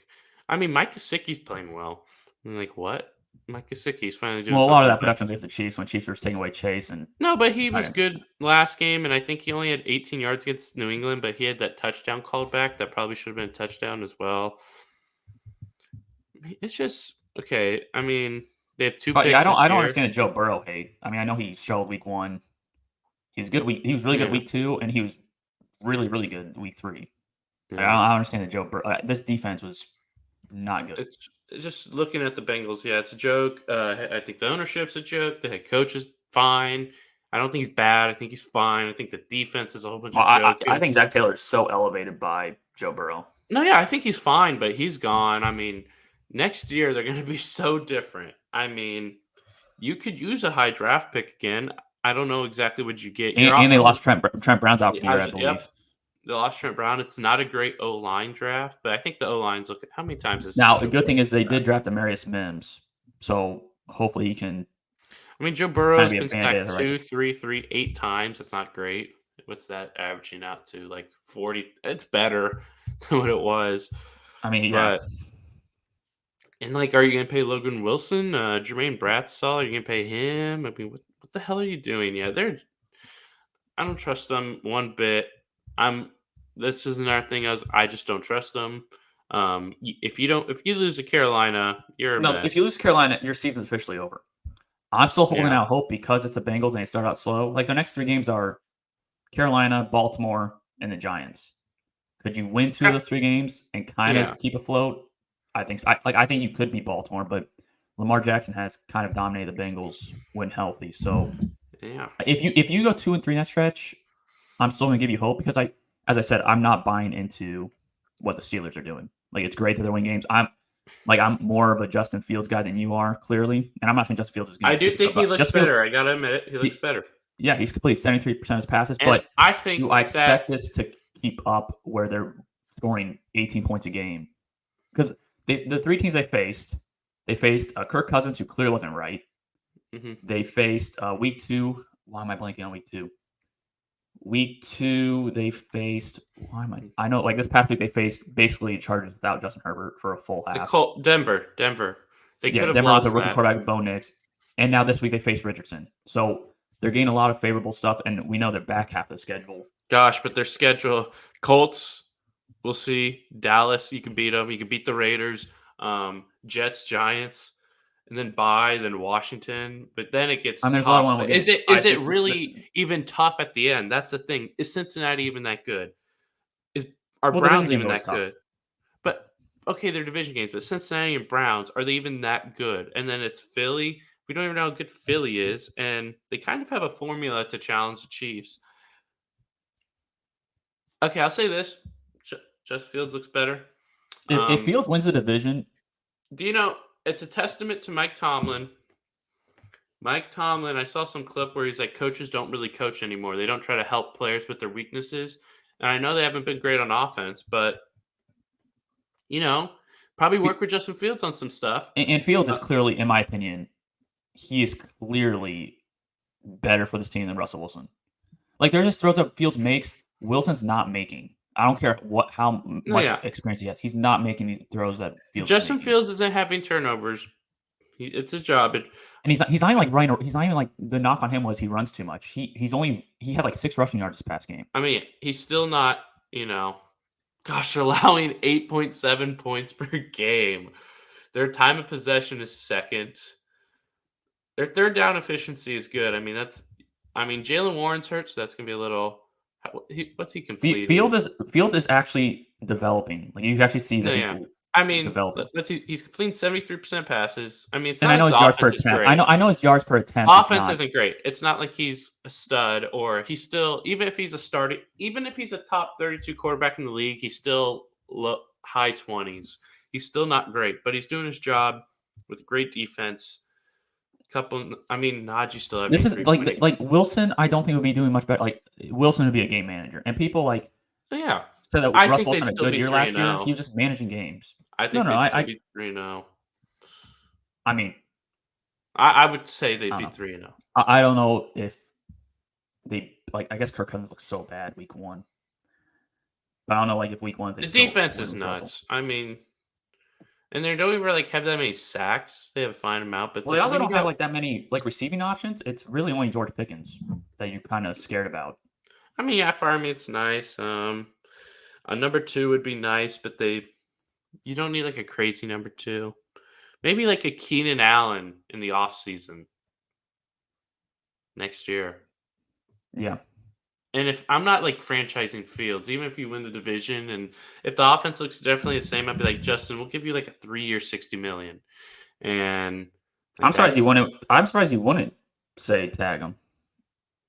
I mean, Mike Gesicki's playing well. I'm like, what? Mike Gesicki's finally doing Well, a lot of something that right. production's against the Chiefs when Chiefs were taking away Chase and No, but he not was interested. good last game, and I think he only had 18 yards against New England, but he had that touchdown called back that probably should have been a touchdown as well. It's just okay. I mean, they have 2 But yeah, picks I this don't year. understand the Joe Burrow hate. I mean, I know he struggled week 1. He was good he was really good Yeah, week 2, and he was really, really good week 3. yeah. I don't understand the Joe Burrow. This defense was not good. It's just looking at the Bengals. Yeah, it's a joke. I think the ownership's a joke. The head coach is fine. I don't think he's bad. I think he's fine. I think the defense is a whole bunch Well, of jokes. I think Zach Taylor is so elevated by Joe Burrow. No, yeah, I think he's fine, but he's gone. I mean, next year they're going to be so different. I mean, you could use a high draft pick again. I don't know exactly what you get. And they lost Trent Brown's out for the year, I Yep. believe. They lost Trent Brown. It's not a great O line draft, but I think the O line's look. How many times has Now, the Joe good thing Burrow is they been did sacked? draft Amarius Mims, so hopefully he can I mean, Joe kind of Burrow's be a been Band-Aid at sacked the right time. 8 times. That's not great. What's that averaging out to? Like 40. It's better than what it was. I mean, yeah. But and like, are you gonna pay Logan Wilson, Jermaine Bradshaw? Are you gonna pay him? I mean, what the hell are you doing? Yeah, I don't trust them one bit. I'm. This is another thing. I just don't trust them. If you lose to Carolina, you're a No, if you mess. lose Carolina, your season's officially over. I'm still holding Yeah, out hope because it's the Bengals and they start out slow. Like, the next 3 games are Carolina, Baltimore, and the Giants. Could you win 2 of those 3 games and kind yeah, of keep afloat? I think so. I think you could beat Baltimore, but Lamar Jackson has kind of dominated the Bengals when healthy. So yeah. if you go 2 and 3 in that stretch, I'm still going to give you hope because as I said, I'm not buying into what the Steelers are doing. Like, it's great that they're winning games. I'm more of a Justin Fields guy than you are, clearly, and I'm not saying Justin Fields is going I to do super think stuff he up. looks Justin Fields, better. I gotta admit it. He looks better. yeah, he's completed 73% of his passes, And but I think I that expect this to keep up where they're scoring 18 points a game because the 3 teams they faced Kirk Cousins, who clearly wasn't right. mhm. They faced week 2. Why am I blanking on week 2? Week 2, they faced. Why am I? I know, like, this past week, they faced basically Chargers without Justin Herbert for a full The half. Colt Denver. They Yeah, could have Denver with a lost rookie that. quarterback, Bo Nix, and now this week they face Richardson. So they're getting a lot of favorable stuff, and we know their back half of the schedule. Gosh, but their schedule: Colts. We'll see. Dallas. You can beat them. You can beat the Raiders. Jets, Giants, and then Washington. But then it gets And there's a lot of tough. winnable But games. I is it think really even tough at the end? That's the thing. Is Cincinnati even that good? Is Are well, the division Browns game's even always that tough. good? But okay, they're division games, but Cincinnati and Browns, are they even that good? And then it's Philly. We don't even know how good Philly is, and they kind of have a formula to challenge the Chiefs. Okay, I'll say this: Just Fields looks better. If Um, Fields wins the division, do you know it's a testament to Mike Tomlin? Mike Tomlin, I saw some clip where he's like, coaches don't really coach anymore. They don't try to help players with their weaknesses. And I know they haven't been great on offense, but you know, probably work with Justin Fields on some stuff. and Fields is Uh, clearly, in my opinion, he is clearly better for this team than Russell Wilson. Like, there's just throws that Fields makes, Wilson's not making. I don't care how no, much yeah, experience he has. He's not making these throws that Fields is Justin making. Fields isn't having turnovers. It's his job. And he's not even like Ryan. He's not even like the knock on him was he runs too much. He had like 6 rushing yards this past game. I mean, he's still not, gosh, they're allowing 8.7 points per game. Their time of possession is second. Their third down efficiency is good. I mean, Jalen Warren's hurt, so that's gonna be a little. What's he completing? Fields is actually developing. Like, you actually see No, that he's yeah. I mean, developing. he's completing 73% passes. I mean, it's And not I know like his the yards per offense is attempt. great. I know his yards per attempt is Offense not. isn't great. It's not like he's a stud or he's still even if he's a starting even if he's a top 32 quarterback in the league, he's still high 20s. He's still not great, but he's doing his job with great defense. Najee still This having is 3.8. like Wilson. I don't think would be doing much better. Like, Wilson would be a game manager, and people like Yeah. said that I Russell think Wilson they'd had a still good be year 3 last and year. He 0. was just managing games. I No, think no, they'd still be 3 and 0. I mean, I would say I they'd don't be know. 3 and 0. I don't know if they like. I guess Kirk Cousins looks so bad week 1, but I don't know like if week 1 they The still defense win is with Russell. nuts. I mean, And they don't even really have that many sacks. They have a fine amount, but it's Well, they like also when you don't have got. like that many like receiving options. It's really only George Pickens that you're kind of scared about. I mean, yeah, for Army, it's nice. A number two would be nice, but you don't need like a crazy number two. Maybe like a Keenan Allen in the offseason next year. Yeah. And if I'm not like franchising Fields, even if you win the division, and if the offense looks definitely the same, I'd be like, Justin, we'll give you like a 3 year, 60 million, and I'm like surprised that's you wouldn't. I'm surprised you wouldn't say tag him.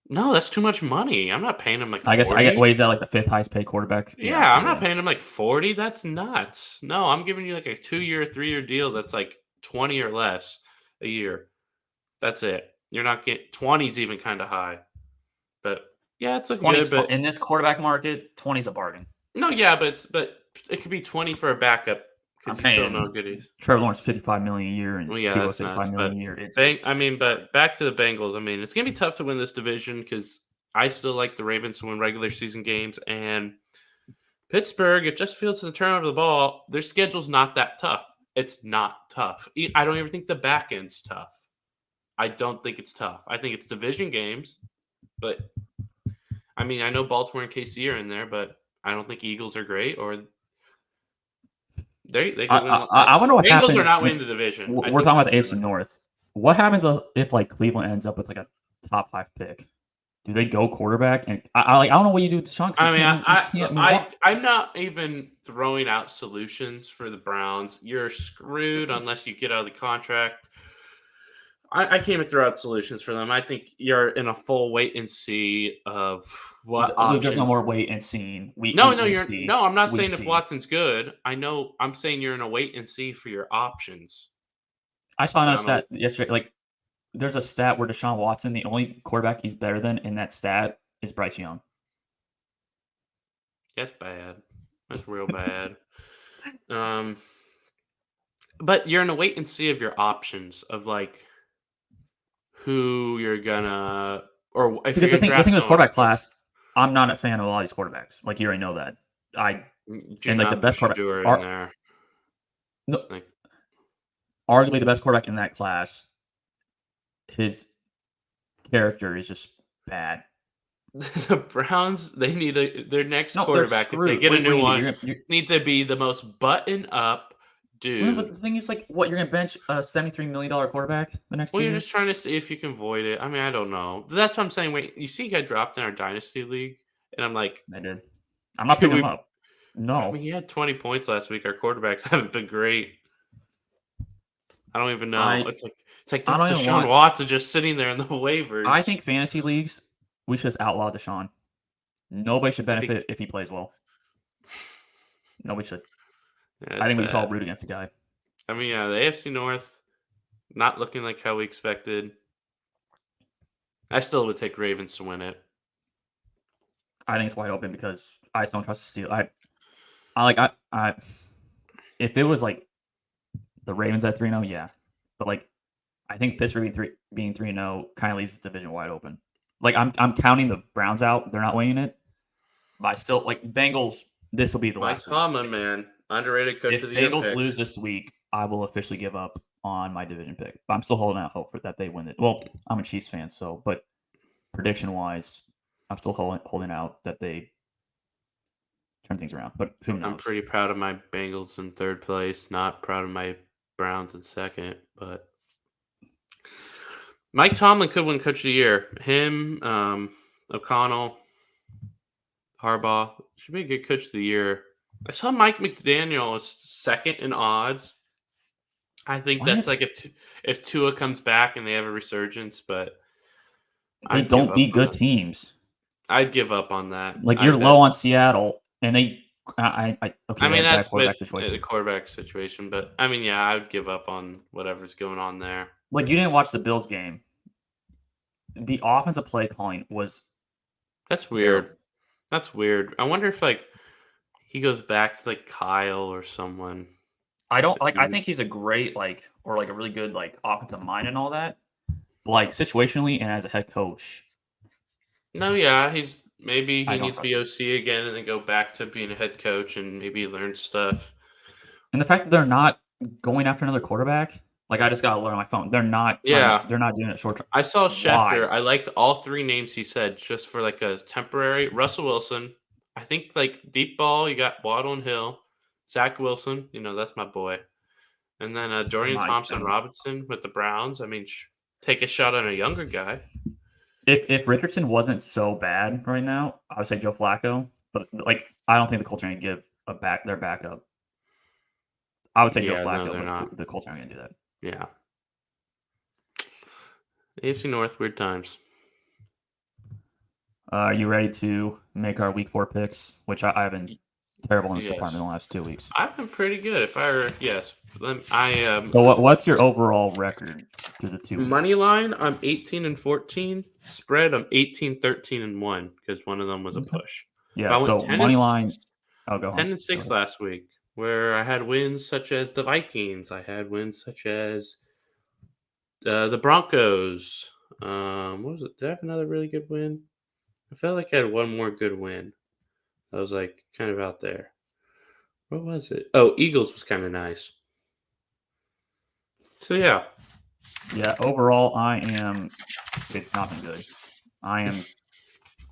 no, that's too much money. I'm not paying him like I guess I get. 40. Wait, is that like the fifth highest paid quarterback? Yeah, Yeah, I'm not yeah. paying him like 40. That's nuts. No, I'm giving you like a 2 year, 3 year deal that's like 20 or less a year. That's it. You're not getting 20's even kind of high. But yeah, it's looking 20's good. fine. But In this quarterback market. 20's a bargain. no, yeah, but it could be 20 for a backup I'm because you still don't know how paying good he is. Trevor Lawrence 55 million a year and Well, yeah, Tua that's 55 nuts. million But a year. It's I mean, but back to the Bengals. I mean, it's gonna be tough to win this division because I still like the Ravens to win regular season games, and Pittsburgh. If Justin Fields doesn't turn over the ball, their schedule's not that tough. It's not tough. I don't even think the back end's tough. I don't think it's tough. I think it's division games, but I mean, I know Baltimore and KC are in there, but I don't think Eagles are great, or they I, could win. I wonder what Bengals are happens. not winning the division. I We're think talking about that's the gonna. AFC North. What happens if like Cleveland ends up with like a top 5 pick? Do they go quarterback? And I don't know what you do with Deshaun because I mean, you can't move on. I'm not even throwing out solutions for the Browns. You're screwed unless you get out of the contract. I can't even throw out solutions for them. I think you're in a full wait and see of what There's no options. more wait and seeing. No, no, We you're see. no. I'm not We saying if see. Watson's good. I know. I'm saying you're in a wait and see for your options. I saw So another I don't. stat yesterday. Like, there's a stat where Deshaun Watson, the only quarterback he's better than in that stat is Bryce Young. That's bad. That's real bad. Um, but you're in a wait and see of your options of like who you're gonna, or if you're Because the gonna thing, the draft thing with this someone. quarterback class, I'm not a fan of a lot of these quarterbacks. Like, you already know that. I Do and like the not put best quarterback Shadura in are there. no, Like arguably the best quarterback in that class. His character is just bad. the Browns, they need their next No, they're quarterback if they screwed. get a What do new you do? one You're needs to be the most button up well, but dude. the thing is, like, what you're gonna bench a $73 million quarterback the next Well, 2 you're just years? trying to see if you can void it. I mean, I don't know. That's what I'm saying. Wait, you see, he got dropped in our dynasty league, and I'm like, I did. I'm not should picking him we? up. I mean, No, he had 20 points last week. Our quarterbacks haven't been great. I don't even know. I It's like I that's don't even Deshaun want. Watson just sitting there in the I waivers. think fantasy leagues we should just outlaw Deshaun. Nobody should I think benefit if he plays well. Nobody should. yeah, I it's think we just all bad. root against the guy. I mean, yeah, the AFC North not looking like how we expected. I still would take Ravens to win it. I think it's wide open because I just don't trust the Steelers. I like I if it was like the Ravens at 3-0, yeah, but like I think Pittsburgh being 3-0 kind of leaves the division wide open. Like I'm counting the Browns out; they're not winning it, but I still like Bengals. This will be the Mike last week. Tomlin, man, underrated coach of If the year Bengals pick. lose this week, I will officially give up on my division pick. But I'm still holding out hope for that they win it. Well, I'm a Chiefs fan, so but prediction wise, I'm still holding out that they turn things around. But who I'm knows? pretty proud of my Bengals in third place. Not proud of my Browns in second, but Mike Tomlin could win Coach of the Year. Him, O'Connell, Harbaugh should be a good Coach of the Year. I saw Mike McDaniel is second in odds. I think that's What? like if Tua comes back and they have a resurgence, but They I'd give don't up beat on good that. teams. I'd give up on that. Like I you're that low on Seattle, and okay, I they mean have bad that's quarterback the situation. quarterback situation, but I mean yeah, I would give up on whatever's going on there. Like you didn't watch the Bills game. The offensive play calling was That's weird. terrible. That's weird. I wonder if like he goes back to like Kyle or someone. I don't like. I think he's a great or like a really good like offensive mind and all that. But, like situationally and as a head coach, No, yeah, he's maybe I he don't needs to trust be him. OC again and then go back to being a head coach and maybe learn stuff. And the fact that they're not going after another quarterback. Like I just got to alert on my phone. They're not trying to. Yeah. They're not doing it short term. I saw Why? Schefter. I liked all 3 names he said just for, like, a temporary Russell Wilson. I think, like, deep ball, you got Waddle and Hill. Zach Wilson, that's my boy. And then, Dorian My God. Thompson-Robinson with the Browns. I mean, take a shot on a younger guy. If Richardson wasn't so bad right now, I would say Joe Flacco. But like, I don't think the Colts are going to give their backup. I would say Joe Yeah, no, Flacco, they're but not. the Colts aren't going to do that. Yeah. AFC North, weird times. Are you ready to make our Week 4 picks? Which I've been terrible in this Yes. department the last 2 weeks. I've been pretty good. Yes. So what's your overall record through the 2 weeks? Money line, I'm 18-14. Spread, I'm 18-13-1 because one of them was a push. Yeah. But I went So 10 money and line. 6, Oh, go 10 on. and 6 last week, where I had wins such as the Vikings. I had wins such as the Broncos. What was it? Did I have another really good win? I felt like I had one more good win. I was like kind of out there. What was it? Oh, Eagles was kind of nice. So yeah. Yeah. Overall, it's not been good. I am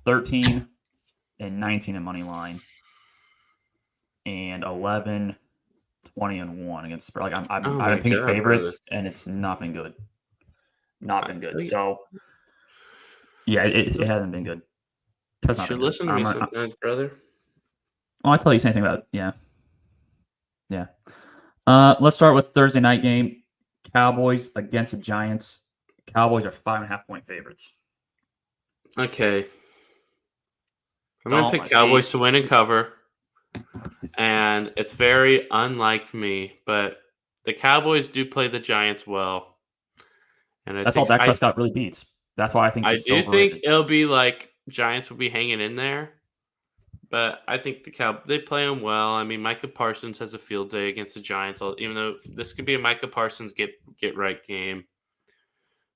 13 and 19 in money line, and 11, 20 and 1 against spread. Like Oh I've my been picking God, brother. favorites, and it's not been good. Not I been tell good. you, So yeah, it hasn't been good. It's you not been should good. listen to me sometimes, brother. Well, I tell you something about yeah. Let's start with Thursday night game. Cowboys against the Giants. Cowboys are 5.5-point favorites. Okay. I'm going to pick Don't Cowboys see. to win and cover. And it's very unlike me, but the Cowboys do play the Giants well. And That's all Dak Prescott really beats. That's why I think I this is so do think overrated. it'll be like Giants will be hanging in there. But I think they play them well. I mean, Micah Parsons has a field day against the Giants, even though this could be a Micah Parsons get right game.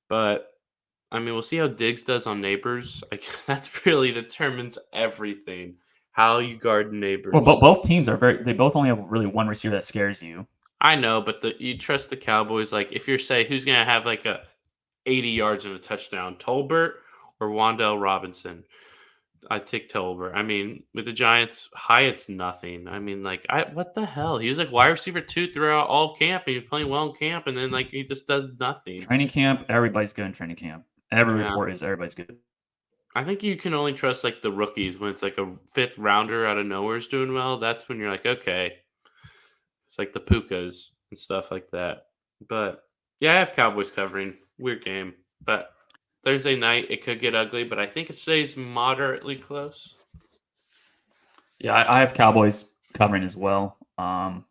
But I mean, we'll see how Diggs does on Neighbors. Like that's really determines everything. How you guard Neighbors. Well, both teams are they both only have really one receiver that scares you. I know, but you trust the Cowboys. Like if you're say who's gonna have like a 80 yards and a touchdown, Tolbert or Wan'Dale Robinson? I take Tolbert. I mean, with the Giants, Hyatt's nothing. I mean, like, what the hell? He was like wide receiver 2 throughout all camp. And he was playing well in camp, and then like he just does nothing. Training camp, everybody's good in training camp. Every Yeah, report is everybody's good. I think you can only trust like the rookies when it's like a 5th rounder out of nowhere is doing well. That's when you're like, okay, it's like the Pukas and stuff like that. But yeah, I have Cowboys covering. Weird game, but Thursday night it could get ugly, but I think it stays moderately close. Yeah, I have Cowboys covering as well. I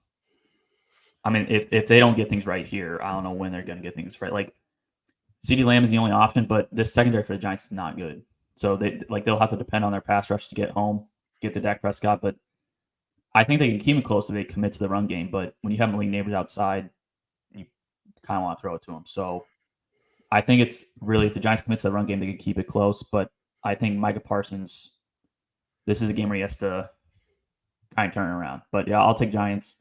mean, if they don't get things right here, I don't know when they're going to get things right. Like CeeDee Lamb is the only option, but this secondary for the Giants is not good. So they'll have to depend on their pass rush to get home, get to Dak Prescott. But I think they can keep him close if they commit to the run game. But when you have Malik Neighbors outside, you kind of want to throw it to him. So I think it's really if the Giants commit to the run game, they can keep it close. But I think Micah Parsons, this is a game where he has to kind of turn it around. But yeah, I'll take Cowboys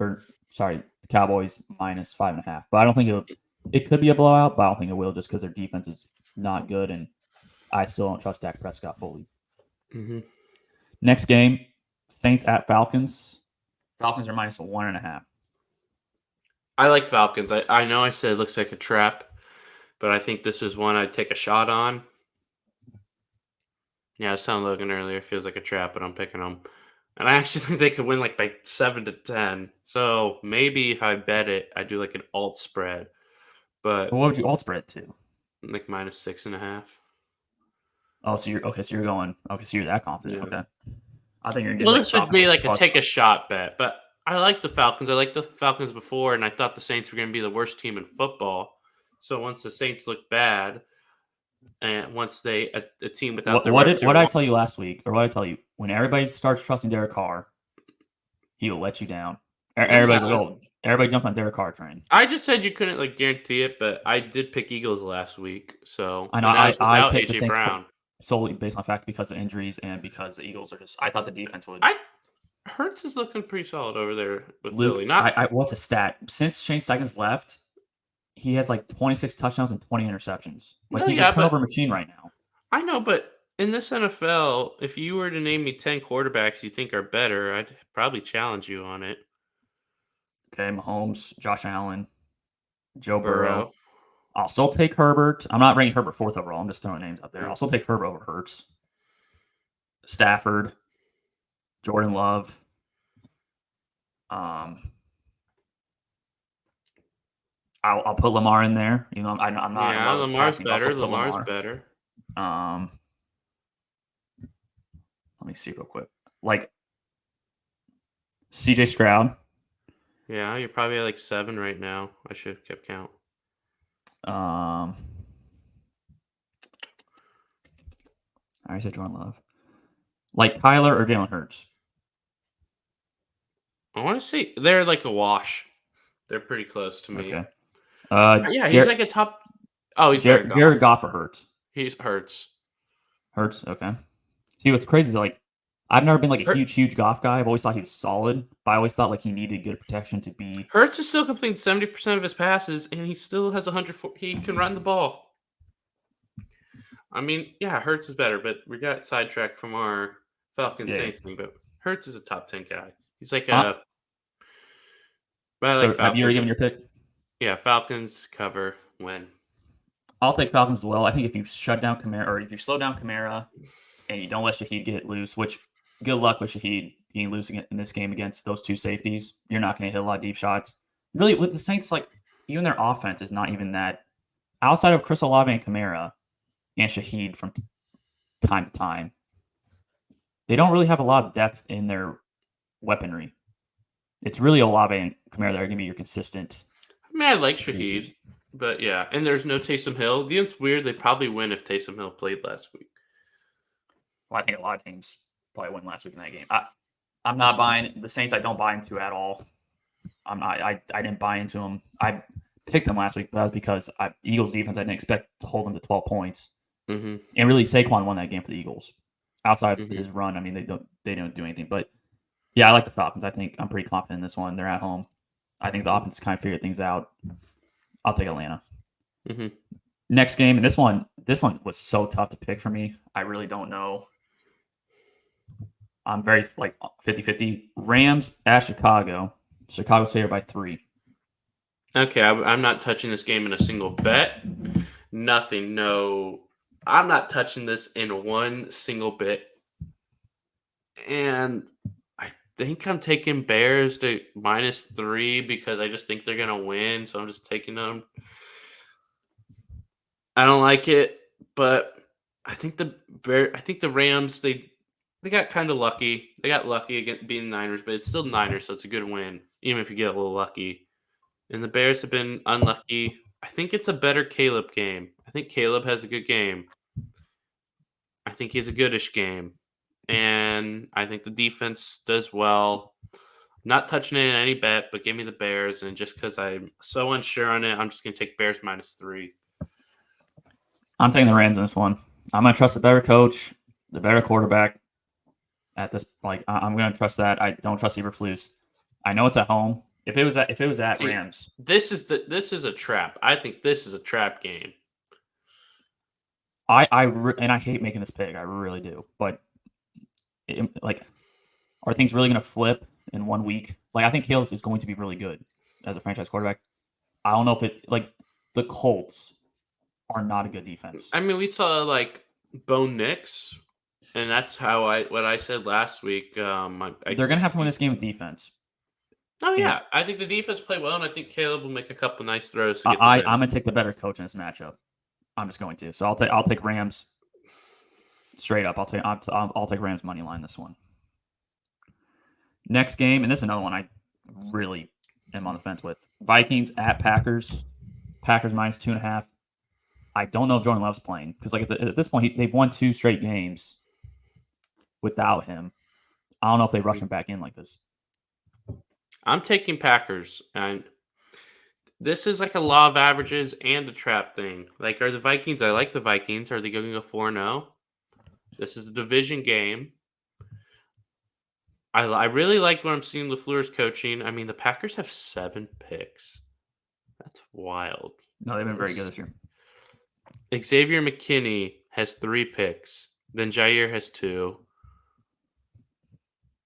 minus 5.5. But I don't think it could be a blowout, but I don't think it will just because their defense is not good, and I still don't trust Dak Prescott fully. Mm-hmm. Next game, Saints at Falcons. Falcons are minus 1.5. I like Falcons. I know I said it looks like a trap, but I think this is one I'd take a shot on. Yeah, I was telling Logan earlier, it feels like a trap, but I'm picking them. And I actually think they could win like by 7-10. So maybe if I bet it, I do like an alt spread. But What would you alt spread to? like minus 6.5. Oh, so you're okay. So you're going. Okay, so you're that confident. Yeah. Okay. I think you're getting. Well, Like this would be like a plus. take a shot bet, but I like the Falcons. I liked the Falcons before, and I thought the Saints were going to be the worst team in football. So once the Saints look bad, and once a team without their What wide did receiver what did I tell you last week, or what did I tell you? When everybody starts trusting Derek Carr, he will let you down. Everybody's like, oh, everybody jumped on Derek Carr train. I just said you couldn't like guarantee it, but I did pick Eagles last week, so I know and that was I without picked the AJ Saints Brown. solely based on fact because of injuries and because the Eagles are just. I thought the defense would. Hurts is looking pretty solid over there with Luke, Philly. Not what's a stat? Since Shane Steichen's left, he has like 26 touchdowns and 20 interceptions. Like no, he's a yeah, but turnover machine right now. I know, but in this NFL, if you were to name me 10 quarterbacks you think are better, I'd probably challenge you on it. Okay, Mahomes, Josh Allen, Joe Burrow. Burrow. I'll still take Herbert. I'm not ranking Herbert fourth overall. I'm just throwing names out there. Mm. I'll still take Herbert over Hurts. Stafford, Jordan Love. Um, I'll put Lamar in there. You know, I'm not in Yeah, love with Lamar's passing, but I'll better. still put Lamar's Lamar. better. Let me see real quick. Like CJ Stroud. Yeah, you're probably at like 7 right now. I should have kept count. I already said Jordan Love. Like Kyler or Jalen Hurts. I want to see. They're like a wash. They're pretty close to me. Okay. Yeah, he's like a top. Oh, he's better. Jared Goff or Hurts. He's Hurts. Hurts. Okay. See, what's crazy is like I've never been like a Hurt, huge Goff guy. I've always thought he was solid, but I always thought like he needed good protection to be. Hurts is still completing 70% of his passes, and he still has 100. He can run the ball. I mean, yeah, Hurts is better, but we got sidetracked from our Falcons Saints thing. But Hurts is a top 10 guy. He's like a. But I So like have you already Falcons. given your pick? Yeah, Falcons cover win. I'll take Falcons as well. I think if you shut down Kamara or if you slow down Kamara and you don't let Shaheed get loose, which good luck with Shaheed getting loose in this game against those two safeties. You're not going to hit a lot of deep shots. Really, with the Saints, like even their offense is not even that. Outside of Chris Olave and Kamara and Shaheed from time to time, they don't really have a lot of depth in their weaponry. It's really Olave and Kamara that are going to be your consistent. I mean, I like producers. Shaheed, but yeah, and there's no Taysom Hill. It's weird. They probably win if Taysom Hill played last week. Well, I think a lot of teams probably won last week in that game. I'm not buying the Saints. I don't buy into at all. I'm not. I didn't buy into them. I picked them last week, but that was because the Eagles defense. I didn't expect to hold them to 12 points. Mm-hmm. And really, Saquon won that game for the Eagles. Outside of Mm-hmm. his run, I mean, they don't do anything. But yeah, I like the Falcons. I think I'm pretty confident in this one. They're at home. I think the offense kind of figured things out. I'll take Atlanta. Mm-hmm. Next game, and this one was so tough to pick for me. I really don't know. I'm very like 50-50. Rams at Chicago. Chicago's favored by 3. Okay, I'm not touching this game in a single bet. Nothing. No, I'm not touching this in one single bit. And I think I'm taking Bears to -3 because I just think they're gonna win. So I'm just taking them. I don't like it, but I think the Rams they got kind of lucky. They got lucky against being Niners, but it's still Niners, so it's a good win, even if you get a little lucky. And the Bears have been unlucky. I think it's a better Caleb game. I think Caleb has a good game. I think he has a goodish game. And I think the defense does well. Not touching it in any bet, but give me the Bears. And just because I'm so unsure on it, I'm just going to take Bears -3. I'm taking the Rams in this one. I'm going to trust the better coach, the better quarterback. At this, like I'm going to trust that. I don't trust Eberflus. I know it's at home. If it was at See, Rams, this is a trap. I think this is a trap game. and I hate making this pick. I really do. But like, are things really going to flip in 1 week? Like, I think Caleb is going to be really good as a franchise quarterback. I don't know if it like the Colts are not a good defense. I mean, we saw like Bo Nix, and that's what I said last week. They're going to have to win this game with defense. Oh yeah, I think the defense played well, and I think Caleb will make a couple nice throws. I'm going to take the better coach in this matchup. I'm just going to. So I'll take Rams straight up. I'll take Rams money line this one. Next game, and this is another one I really am on the fence with. Vikings at Packers. Packers -2.5. I don't know if Jordan Love's playing because like at this point they've won 2 straight games without him. I don't know if they rush him back in like this. I'm taking Packers, and this is like a law of averages and a trap thing. Like, are the Vikings? I like the Vikings. Are they going to go 4-0? This is a division game. I really like what I'm seeing LaFleur's coaching. I mean, the Packers have 7 picks. That's wild. No, they've been very good this year. Xavier McKinney has 3 picks. Then Jair has 2.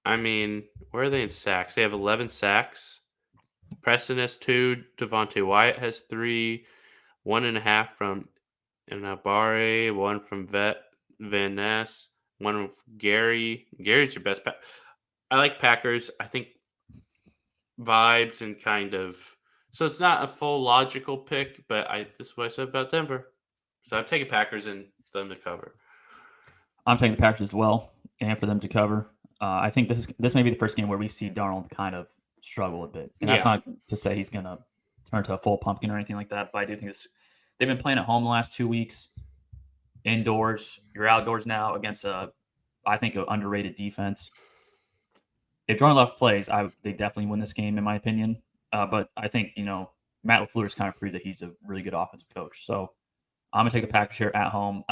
I mean, where are they in sacks? They have 11 sacks. Preston has 2. Devontae Wyatt has 3. 1.5 from Inabare. 1 from Van Ness. 1 from Gary. Gary's your best. I like Packers. I think vibes and kind of. So it's not a full logical pick, but this is what I said about Denver. So I'm taking Packers and them to cover. I'm taking the Packers as well, and for them to cover. I think this may be the first game where we see Darnold kind of struggle a bit, and that's not to say he's going to turn to a full pumpkin or anything like that. But I do think they've been playing at home the last 2 weeks, indoors. You're outdoors now against I think, an underrated defense. If Jordan Love plays, they definitely win this game in my opinion. But I think Matt LaFleur's kind of proved that he's a really good offensive coach. So I'm gonna take the Packers here at home.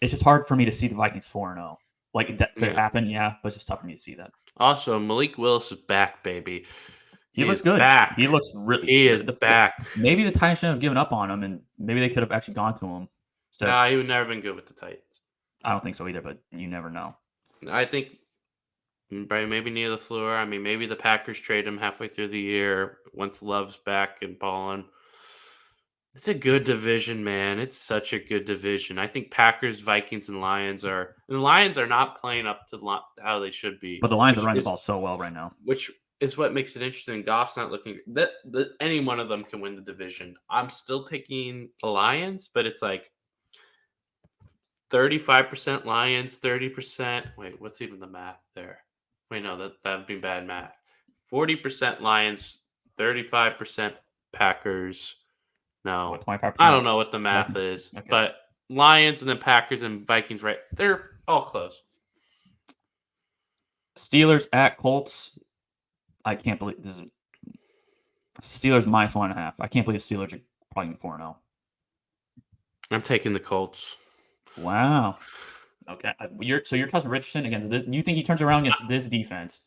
It's just hard for me to see the Vikings 4-0. Like that could happen, yeah, but it's just tough for me to see that. Also, Malik Willis is back, baby. He looks good. Back. He looks really. He is back. Maybe the Titans shouldn't have given up on him, and maybe they could have actually gone to him. Nah, he would never been good with the Titans. I don't think so either, but you never know. I think maybe near the floor. I mean, maybe the Packers trade him halfway through the year once Love's back and balling. It's a good division, man. It's such a good division. I think Packers, Vikings, and Lions are not playing up to how they should be. But the Lions are running the ball so well right now, which is what makes it interesting. Goff's not looking that any one of them can win the division. I'm still taking the Lions, but it's like 35% Lions, 30%. Wait, what's even the math there? Wait, no, that'd be bad math. 40% Lions, 35% Packers. No, 25%. I don't know what the math is, but Lions and then Packers and Vikings, right? They're all close. Steelers at Colts. I can't believe this is Steelers minus 1.5. I can't believe the Steelers are probably 4-0. I'm taking the Colts. Wow. Okay. You're trusting Richardson against this. You think he turns around against this defense?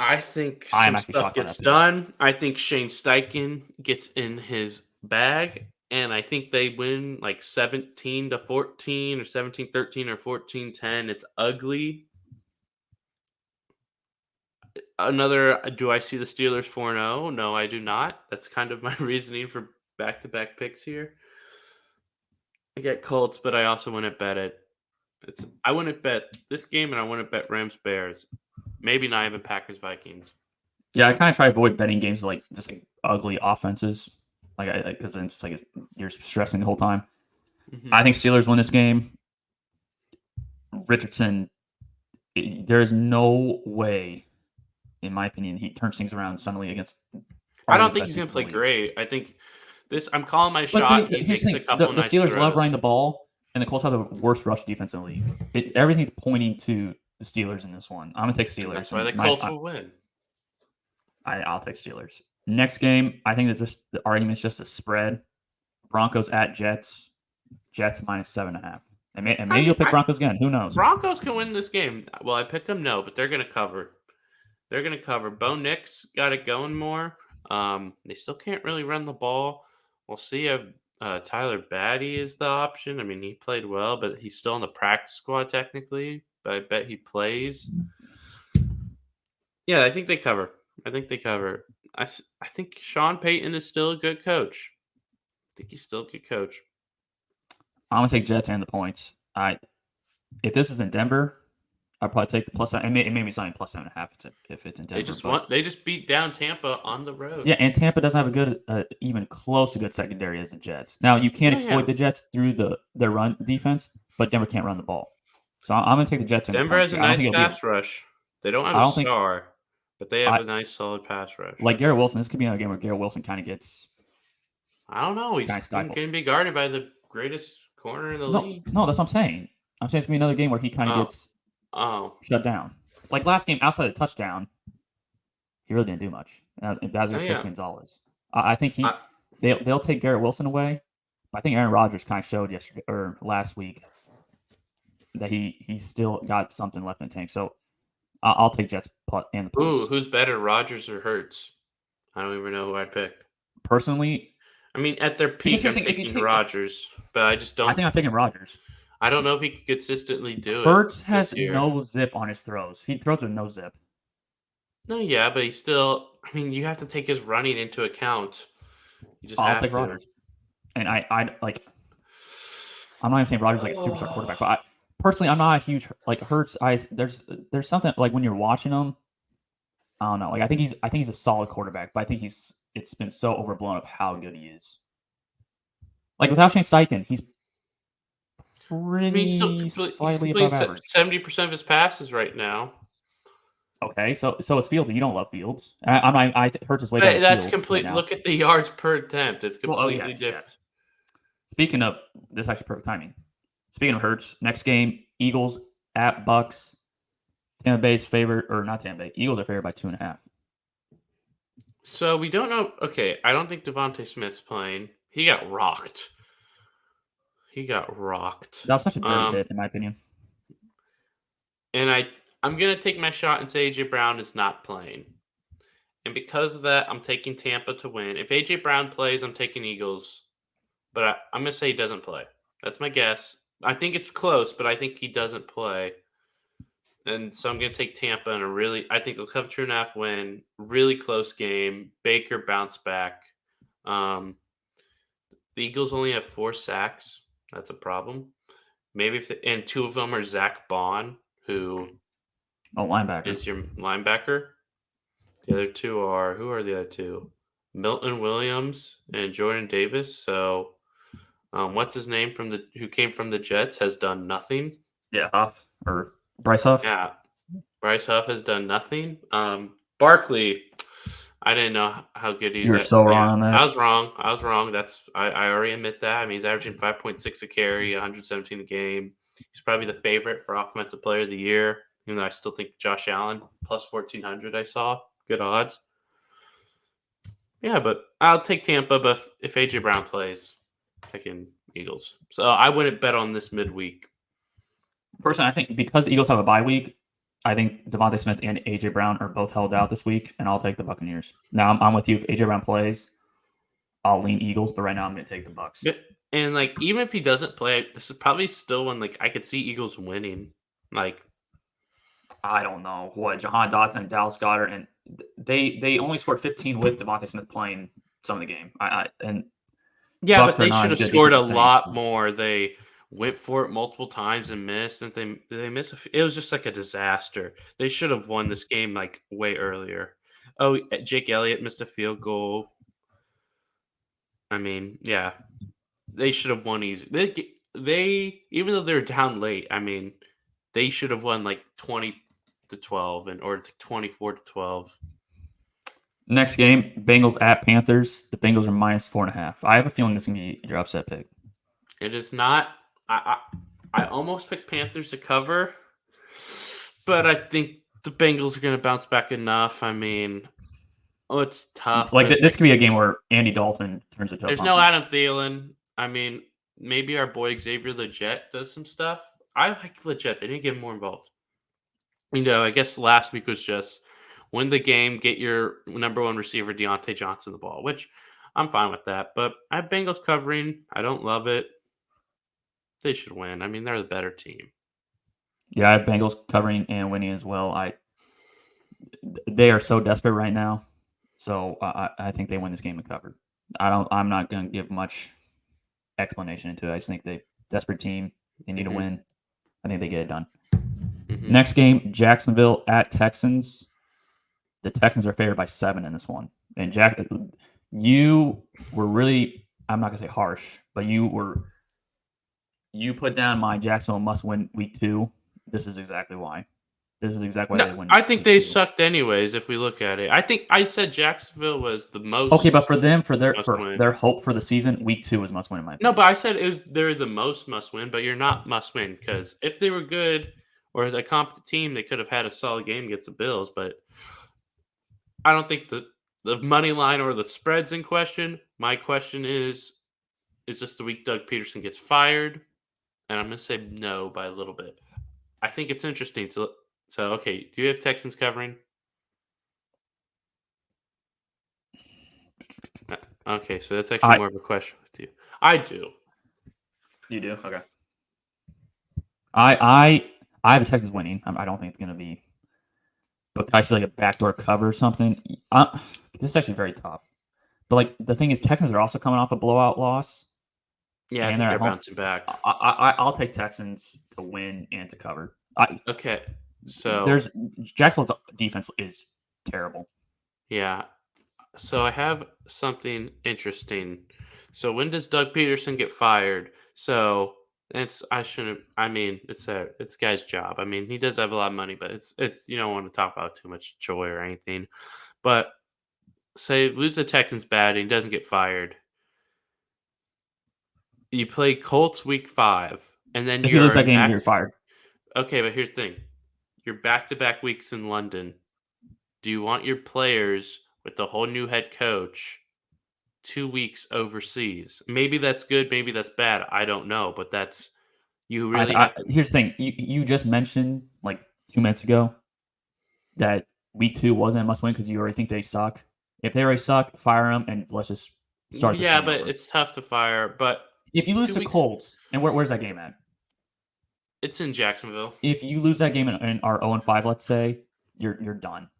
I think some stuff gets done. I think Shane Steichen gets in his bag, and I think they win like 17-14 or 17-13 or 14-10. It's ugly. Do I see the Steelers 4-0? No, I do not. That's kind of my reasoning for back-to-back picks here. I get Colts, but I also want to bet it. I want to bet this game, and I want to bet Rams Bears. Maybe not even Packers Vikings. Yeah, I kind of try to avoid betting games like just like ugly offenses, because then it's like you're stressing the whole time. Mm-hmm. I think Steelers win this game. Richardson, there is no way, in my opinion, he turns things around suddenly against. I don't think he's going to play great. I think I'm calling my shot. The Steelers love running the ball, and the Colts have the worst rush defense in the league. Everything's pointing to the Steelers in this one. I'm gonna take Steelers. That's why the Colts will win. I'll take Steelers. Next game, I think the argument's just a spread. Broncos at Jets. Jets minus 7.5. And maybe you'll pick Broncos again. Who knows? Broncos can win this game. Well, I pick them, no, but they're gonna cover. They're gonna cover. Bo Nix got it going more. They still can't really run the ball. We'll see if Tyler Batty is the option. I mean, he played well, but he's still in the practice squad technically. But I bet he plays. Yeah, I think they cover. I think Sean Payton is still a good coach. I think he's still a good coach. I'm gonna take Jets and the points. If this is in Denver, I'd probably take the plus. It may be something plus 7.5 if it's in Denver. They just beat down Tampa on the road. Yeah, and Tampa doesn't have a good, even close to good secondary as the Jets. Now you can't exploit the Jets through their run defense, but Denver can't run the ball. So I'm going to take the Jets. Denver has a nice pass rush. They don't have a star, but they have a nice, solid pass rush. Like Garrett Wilson, this could be another game where Garrett Wilson kind of gets. I don't know. He's going to be guarded by the greatest corner in the league. No, that's what I'm saying. I'm saying it's going to be another game where he kind of gets shut down. Like last game, outside the touchdown, he really didn't do much. That was Chris Gonzalez. I think they'll take Garrett Wilson away. But I think Aaron Rodgers kind of showed yesterday or last week that he still got something left in the tank. So I'll take Jets and the Ooh, points. who's better, Rodgers or Hurts? I don't even know who I'd pick. Personally, I mean, at their because peak, here's I'm the thing, if you picking take, Rodgers, but I just I don't. think I'm taking Rodgers. I don't know if he could consistently do it Hurts this has year. no zip on his throws. He throws with no zip. No, yeah, but he's still. I mean, you have to take his running into account. You just I'll take have to. Rodgers, and I like. I'm not even saying Rodgers is like a superstar quarterback, but personally, I'm not a huge like Hurts. There's something like when you're watching him, I don't know. Like I think he's a solid quarterback, but I think it's been so overblown of how good he is. Like without Shane Steichen, he's I mean, pretty he's slightly completing above average. 70% of his passes right now. Okay, so is Fields. You don't love Fields. I Hurts is way better But than that's Fields right complete. now. Look at the yards per attempt. It's Well, oh completely yes, different. yes. Speaking of this, is actually perfect timing. Speaking of Hurts, next game Eagles at Bucks. Tampa Bay's favorite, or not Tampa Bay. Eagles are favored by 2.5. So we don't know. Okay, I don't think Devontae Smith's playing. He got rocked. He got rocked. That was such a dirty hit, in my opinion. And I'm gonna take my shot and say AJ Brown is not playing. And because of that, I'm taking Tampa to win. If AJ Brown plays, I'm taking Eagles. But I'm gonna say he doesn't play. That's my guess. I think it's close, but I think he doesn't play. And so I'm gonna take Tampa in a really. I think they'll cover 2.5 win. Really close game. Baker bounce back. Um, the Eagles only have 4 sacks. That's a problem. Maybe and 2 of them are Zach Bond, who Oh, linebacker. is your linebacker. The other two are who are the other two? Milton Williams and Jordan Davis. So, what's his name from the who came from the Jets has done nothing. Yeah, Huff or Bryce Huff. Yeah, Bryce Huff has done nothing. Barkley, I didn't know how good he's You're at. so Yeah, wrong on that. I was wrong. I was wrong. I already admit that. I mean, he's averaging 5.6 a carry, 117 a game. He's probably the favorite for offensive player of the year. Even though I still think Josh Allen plus 1,400. I saw good odds. Yeah, but I'll take Tampa. But if AJ Brown plays, picking Eagles. So I wouldn't bet on this midweek. Personally, I think because the Eagles have a bye week, I think Devontae Smith and AJ Brown are both held out this week, and I'll take the Buccaneers. Now I'm with you. If AJ Brown plays, I'll lean Eagles, but right now I'm going to take the Bucks. Yeah, and like even if he doesn't play, this is probably still one like I could see Eagles winning. Like I don't know what Jahan Dotson and Dallas Goddard, and they only scored 15 with Devontae Smith playing some of the game. And yeah, Bucks but are they not should as have good scored a defense as lot more. They went for it multiple times and missed. And they missed. It was just like a disaster. They should have won this game like way earlier. Oh, Jake Elliott missed a field goal. I mean, yeah, they should have won easy. They even though they were down late, I mean, they should have won like 20-12 and or 24-12. Next game, Bengals at Panthers. The Bengals are minus 4.5. I have a feeling this is going to be your upset pick. It is not. I almost picked Panthers to cover, but I think the Bengals are going to bounce back enough. I mean, it's tough, Like but it's this like could be a game where Andy Dalton turns into a there's no pumpkin. Adam Thielen. I mean, maybe our boy Xavier Legette does some stuff. I like Legette. They didn't get more involved. I guess last week was just win the game, get your number one receiver Deontay Johnson the ball, which I'm fine with that. But I have Bengals covering. I don't love it. They should win. I mean, they're the better team. Yeah, I have Bengals covering and winning as well. They are so desperate right now, so I think they win this game and cover. I'm not going to give much explanation into it. I just think they desperate team. They need to win. I think they get it done. Next game, Jacksonville at Texans. The Texans are favored by 7 in this one. And you were really, I'm not gonna say harsh, but you put down my Jacksonville must win week 2. This is exactly why. This is exactly why No, they win I think week they 2. sucked anyways. If we look at it, I think I said Jacksonville was the Okay, but most for them, must for win. their hope for the season, week 2 is must win in my No, opinion. but I said they're the most must win. But you're not must win because if they were good or the competent team, they could have had a solid game against the Bills. But I don't think the money line or the spreads in question. My question is this the week Doug Peterson gets fired? And I'm gonna say no by a little bit. I think it's interesting. So okay, do you have Texans covering? Okay, so that's actually I more of a question with you. I do. You do? Okay. I have the Texans winning. I don't think it's gonna be, but I see like a backdoor cover or something. This is actually very tough. But like the thing is, Texans are also coming off a blowout loss, Yeah, I and think they're at they're home. bouncing back. I'll take Texans to win and to cover. Okay, so There's Jacksonville's defense is terrible. yeah, so I have something interesting. So when does Doug Peterson get fired? So it's I shouldn't. I mean, it's guy's job. I mean, he does have a lot of money, but it's you don't want to talk about too much joy or anything. But say lose the Texans bad and he doesn't get fired. You play Colts week 5, and then If you lose you're that game, back. you're fired. Okay, but here's the thing: you're back to back weeks in London. Do you want your players with the whole new head coach 2 weeks overseas? Maybe that's good, maybe that's bad. I don't know, but that's you really have to. Here's the thing: you just mentioned like 2 minutes ago that week 2 wasn't a must win because you already think they suck. If they already suck, fire them and let's just start this Yeah, thing but over. it's tough to fire. But If you lose 2 to weeks, Colts, and where's that game at? it's in Jacksonville. If you lose that game and are 0-5, let's say, you're done.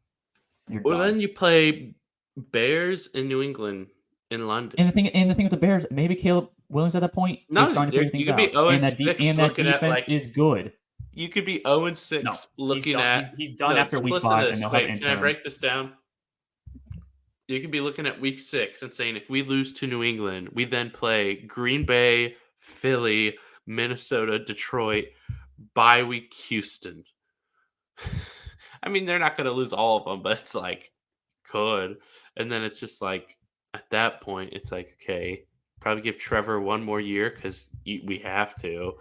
You're Well, done. then you play Bears in New England in London. And the thing with the Bears, maybe Caleb Williams at that point No, is starting to figure you things could be out, 0 and and 6 that looking at defense like is good. you could be 0 and No, 6 he's looking done. at. He's done No, after just week listen to 5, and this. they'll have an Wait, can I interim. break this down? You could be looking at week 6 and saying if we lose to New England, we then play Green Bay, Philly, Minnesota, Detroit, bye week Houston. I mean, they're not going to lose all of them, but it's like could. And then it's just like at that point, it's like okay, probably give Trevor one more year because we have to.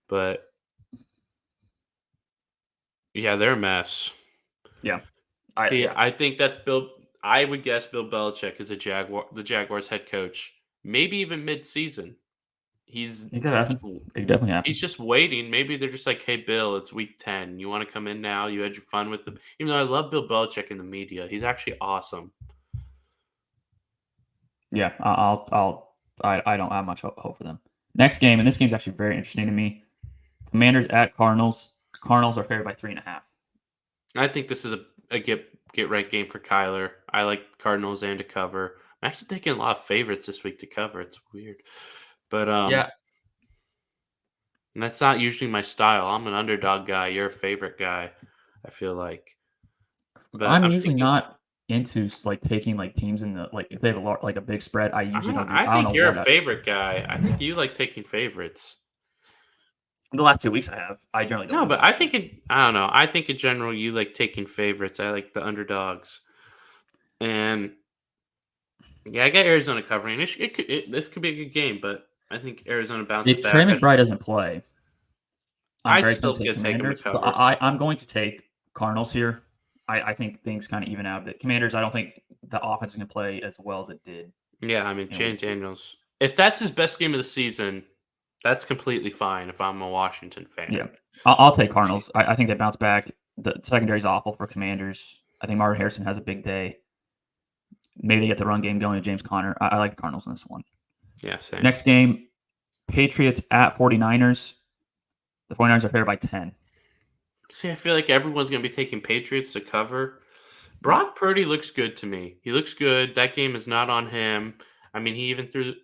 But yeah, they're a mess. Yeah, See, yeah. I think that's Bill. I would guess Bill Belichick is the Jaguars head coach, maybe even mid-season. He's It could happen. It could definitely happen. he's just waiting. Maybe they're just like, "Hey, Bill, it's week 10. You want to come in now? You had your fun with the." Even though I love Bill Belichick in the media, he's actually awesome. Yeah, I don't have much hope for them. Next game, and this game's actually very interesting to me. Commanders at Cardinals. Cardinals are favored by 3.5. I think this is a get right game for Kyler. I like Cardinals and to cover. I'm actually taking a lot of favorites this week to cover. It's weird, but Yeah, and that's not usually my style. I'm an underdog guy. You're a favorite guy. I feel like, but I'm I'm usually thinking. not into like taking like teams in the like if they have like a big spread. I usually don't do. I I don't think know you're what. a favorite guy. I think you like taking favorites. The last 2 weeks I have. I generally don't No, do but that. I think I don't know. I think in general you like taking favorites. I like the underdogs, and yeah, I got Arizona covering. This could be a good game, but I think Arizona bounces If Trey back. McBride doesn't play, I'm I'd very still tempted to take get take them to Commanders, but cover. I'm going to take Cardinals here. I think things kind of even out a bit. Commanders, I don't think the offense can play as well as it did Yeah, I mean in week Jane 2. Daniels. If that's his best game of the season, that's completely fine. If I'm a Washington Yeah, fan, I'll take Cardinals. I think they bounce back. The secondary's awful for Commanders. I think Marvin Harrison has a big day. Maybe they get the run game going to James Conner. I like the Cardinals in this one. yeah, same. Next game, Patriots at 49ers. The 49ers are favored by 10. See, I feel like everyone's gonna be taking Patriots to cover. Yeah. Brock Purdy looks good to me. He looks good. That game is not on him. I mean, he even threw.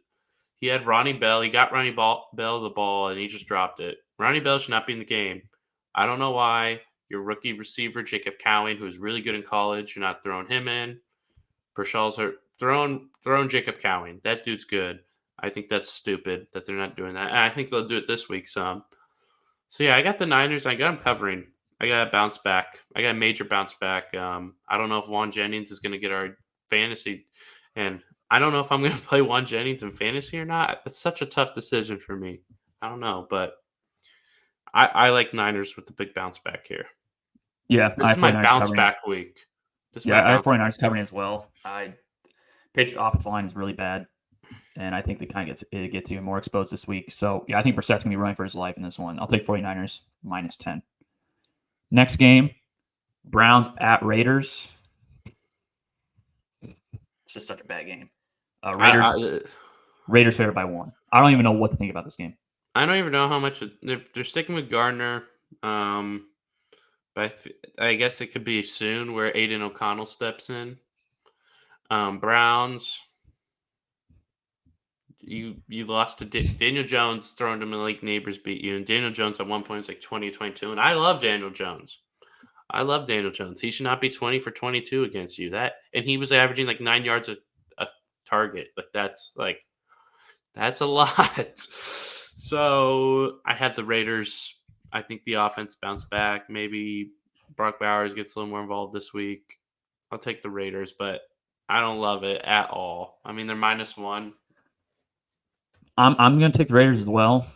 He had Ronnie Bell. He got Bell the ball, and he just dropped it. Ronnie Bell should not be in the game. I don't know why your rookie receiver Jacob Cowan, who's really good in college, you're not throwing him in. Parshall's hurt. Throwing Jacob Cowan. That dude's good. I think that's stupid that they're not doing that. And I think they'll do it this week some. So yeah, I got the Niners. I got them covering. I got a bounce back. I got a major bounce back. I don't know if Juan Jennings is going to get our fantasy, and I don't know if I'm going to play Juan Jennings in fantasy or not. It's such a tough decision for me. I don't know, but I like Niners with the big bounce back here. Yeah, This I is have my 49ers bounce covering. back week. This is my Yeah, I have bounce. 49ers covering as well. Patriots offensive line is really bad, and I think they kind of get even more exposed this week. So, yeah, I think Brissett's going to be running for his life in this one. I'll take 49ers minus 10. Next game, Browns at Raiders. It's just such a bad game. Raiders I, Raiders favored by 1. I don't even know what to think about this game. I don't even know how much they're sticking with Gardner. But I guess it could be soon where Aiden O'Connell steps in. Browns. You lost to Daniel Jones throwing to Malik Neighbors beat you, and Daniel Jones at one point was like 20-22, and I love Daniel Jones. I love Daniel Jones. He should not be 20 for 22 against you. And he was averaging like 9 yards a target. That's a lot. So I had the Raiders. I think the offense bounced back. Maybe Brock Bowers gets a little more involved this week. I'll take the Raiders, but I don't love it at all. I mean, they're -1. I'm going to take the Raiders as well.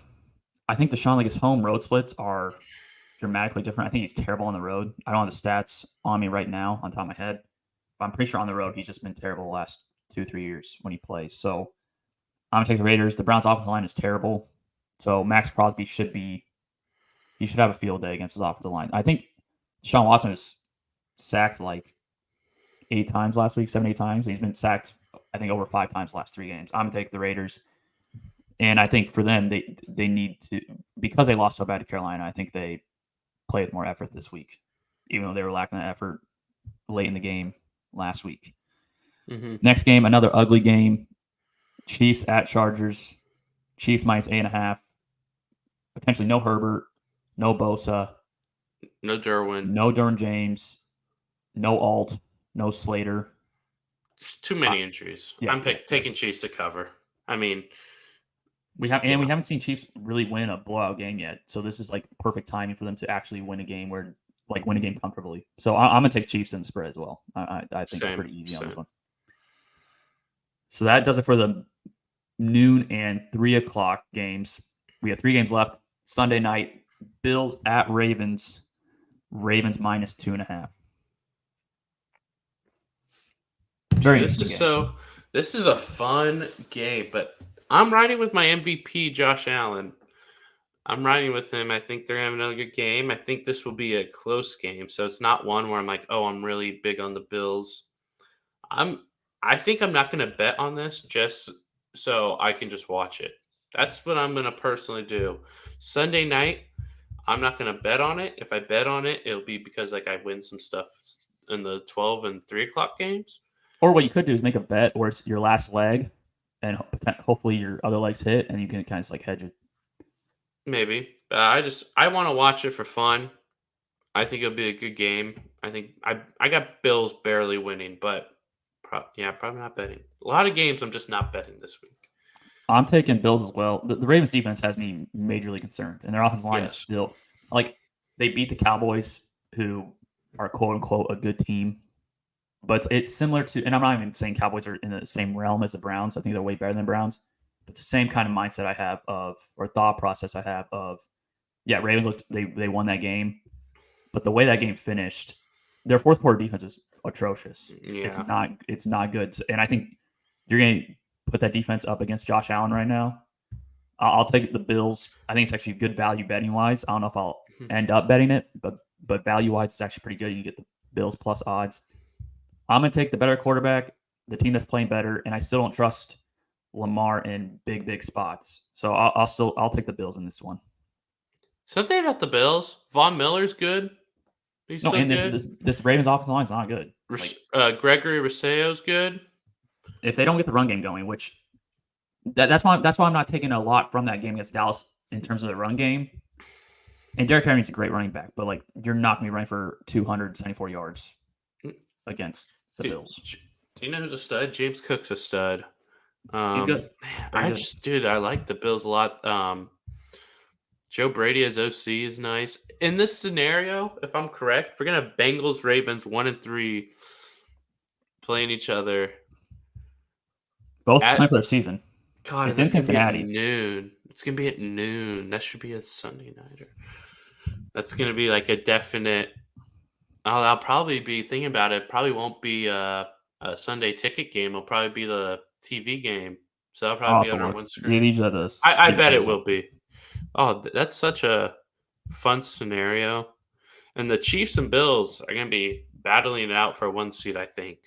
I think Deshaun, like his home road splits are dramatically different. I think he's terrible on the road. I don't have the stats on me right now on top of my head, but I'm pretty sure on the road he's just been terrible the last 2-3 years when he plays. So I'm going to take the Raiders. The Browns' offensive line is terrible. So Max Crosby should have a field day against his offensive line. I think Deshaun Watson is sacked like 8 times last week, 7, 8 times. He's been sacked, I think, over 5 times the last 3 games. I'm going to take the Raiders. And I think for them, they need to, because they lost so bad to Carolina, I think they play with more effort this week, even though they were lacking that effort late in the game last week. Mm-hmm. Next game, another ugly game. Chiefs at Chargers. Chiefs -8.5. Potentially no Herbert, no Bosa, no Derwin, no Derwin James, no Alt, no Slater. Just too many injuries. Yeah, I'm taking Chiefs to cover. I mean, we haven't seen Chiefs really win a blowout game yet, so this is like perfect timing for them to actually win a game comfortably. So I'm gonna take Chiefs in the spread as well. I think it's pretty easy on this one. So that does it for the noon and 3 o'clock games. We have 3 games left. Sunday night, Bills at Ravens. Ravens -2.5. Very interesting game. This is a fun game, but I'm riding with my MVP, Josh Allen. I'm riding with him. I think they're having another good game. I think this will be a close game, so it's not one where I'm like, oh, I'm really big on the Bills. I think I'm not going to bet on this just so I can just watch it. That's what I'm going to personally do. Sunday night, I'm not going to bet on it. If I bet on it, it'll be because like I win some stuff in the 12 and 3 o'clock games. Or what you could do is make a bet where it's your last leg, and hopefully your other legs hit, and you can kind of like hedge it. Maybe. I want to watch it for fun. I think it'll be a good game. I think I got Bills barely winning, but probably not betting. A lot of games I'm just not betting this week. I'm taking Bills as well. The Ravens defense has me majorly concerned, and their offensive line is still like they beat the Cowboys, who are quote unquote a good team. But it's similar to, and I'm not even saying Cowboys are in the same realm as the Browns. I think they're way better than Browns. But the same kind of mindset I have or thought process I have Ravens they won that game, but the way that game finished, their fourth quarter defense is atrocious. Yeah. It's not good. And I think you're going to put that defense up against Josh Allen right now. I'll take the Bills. I think it's actually good value betting wise. I don't know if I'll end up betting it, but value wise, it's actually pretty good. You get the Bills plus odds. I'm going to take the better quarterback, the team that's playing better, and I still don't trust Lamar in big spots. So I'll take the Bills in this one. Something about the Bills. Von Miller's good. He's still good. This Ravens offensive line is not good. Gregory Rousseau's good. If they don't get the run game going, which that's why I'm not taking a lot from that game against Dallas in terms of the run game. And Derrick Henry's a great running back, but like you're not going to be running for 274 yards against the Bills. Do you know who's a stud? James Cook's a stud. He's good. I like the Bills a lot. Joe Brady as OC is nice. In this scenario, if I'm correct, we're gonna have Bengals Ravens 1-3 playing each other. Both playing for their season. God, it's in Cincinnati. It's gonna be at noon. That should be a Sunday nighter. That's gonna be like a definite. I'll probably be thinking about it. Probably won't be a Sunday ticket game. It'll probably be the TV game. So that'll probably be on one screen. Yeah, these are the. I bet it will be. Oh, that's such a fun scenario. And the Chiefs and Bills are going to be battling it out for 1 seed, I think.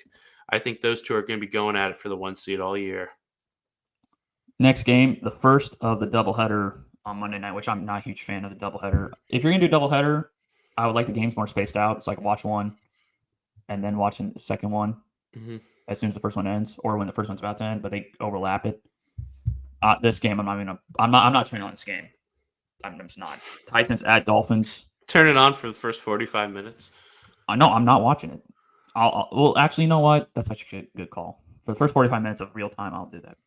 I think those two are going to be going at it for the 1 seed all year. Next game, the first of the doubleheader on Monday night, which I'm not a huge fan of the doubleheader. If you're going to do doubleheader, I would like the games more spaced out, so I can watch one and then watching the second one as soon as the first one ends, or when the first one's about to end, but they overlap it. This game, I'm not turning on this game. I'm just not. Titans at Dolphins. Turn it on for the first 45 minutes. No, I'm not watching it. Well, actually, you know what? That's actually a good call. For the first 45 minutes of real time, I'll do that.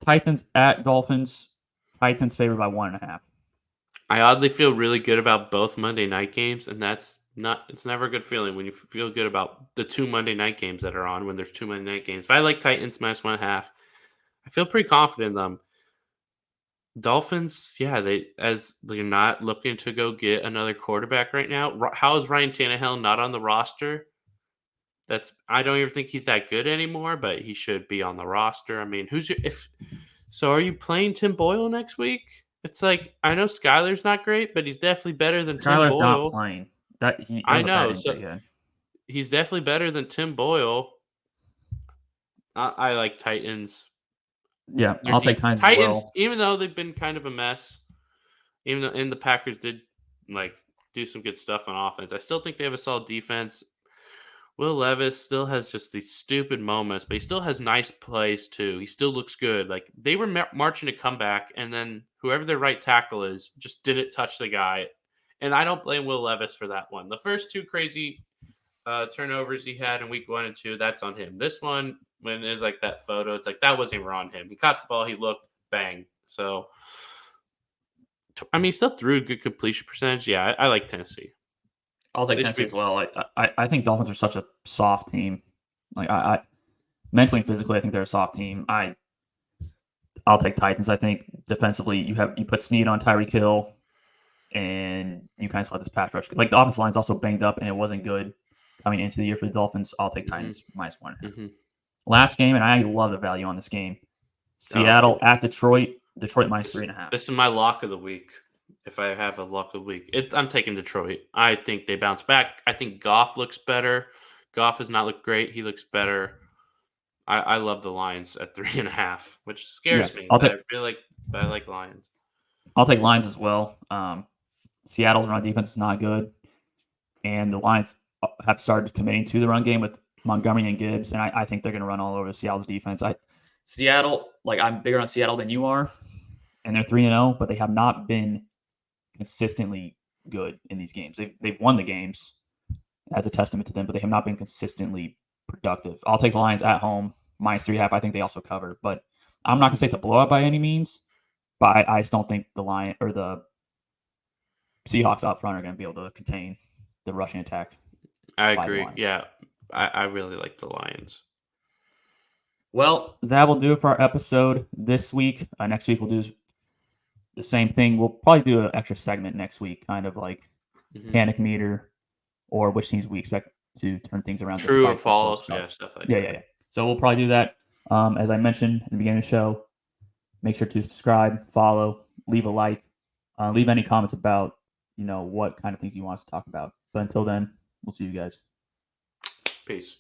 Titans at Dolphins. Titans favored by 1.5. I oddly feel really good about both Monday night games, and it's never a good feeling when you feel good about the 2 Monday night games that are on when there's 2 Monday night games. But I like Titans -1.5. I feel pretty confident in them. Dolphins, yeah, they're not looking to go get another quarterback right now. How is Ryan Tannehill not on the roster? I don't even think he's that good anymore, but he should be on the roster. I mean, so are you playing Tim Boyle next week? It's like I know Skyler's not great, but he's definitely better than Tim Skyler's Boyle. not playing. That was I a bad know, so injury. Yeah. he's definitely better than Tim Boyle. I like Titans. Yeah, I'll take Titans as well. Even though they've been kind of a mess, and the Packers did like do some good stuff on offense, I still think they have a solid defense. Will Levis still has just these stupid moments, but he still has nice plays too. He still looks good. Like they were marching to come back, and then whoever their right tackle is just didn't touch the guy. And I don't blame Will Levis for that one. The first 2 crazy turnovers he had in week 1 and 2, that's on him. This one, when it's like that photo, it's like that wasn't even on him. He caught the ball, he looked, bang. So, I mean, he still threw a good completion percentage. Yeah, I like Tennessee. I'll take Tennessee as well. I think Dolphins are such a soft team. Like I mentally and physically, I think they're a soft team. I'll take Titans. I think defensively, you put Snead on Tyreek Hill, and you kind of let this pass rush. Like the offensive line's also banged up, and it wasn't good coming into the year for the Dolphins. I'll take Titans -1.5. Last game, and I love the value on this game. Seattle at Detroit. Detroit -3.5. This is my lock of the week. If I have a lock of the week, I'm taking Detroit. I think they bounce back. I think Goff looks better. Goff does not look great. He looks better. I love the Lions at 3.5, which scares me. I like Lions. I'll take Lions as well. Seattle's run defense is not good, and the Lions have started committing to the run game with Montgomery and Gibbs, and I think they're going to run all over Seattle's defense. Seattle, I'm bigger on Seattle than you are, and they're 3-0, but they have not been consistently good in these games. They've won the games. That's a testament to them, but they have not been consistently productive. I'll take the Lions at home -3.5. I think they also cover, but I'm not going to say it's a blowout by any means. But I just don't think the Seahawks up front are going to be able to contain the rushing attack. I agree. Yeah, I really like the Lions. Well, that will do it for our episode this week. Next week we'll do the same thing. We'll probably do an extra segment next week, kind of like panic meter or which teams we expect to turn things around. True or false, stuff like that. Yeah. So we'll probably do that. As I mentioned in the beginning of the show, make sure to subscribe, follow, leave a like, leave any comments about what kind of things you want us to talk about. But until then, we'll see you guys. Peace.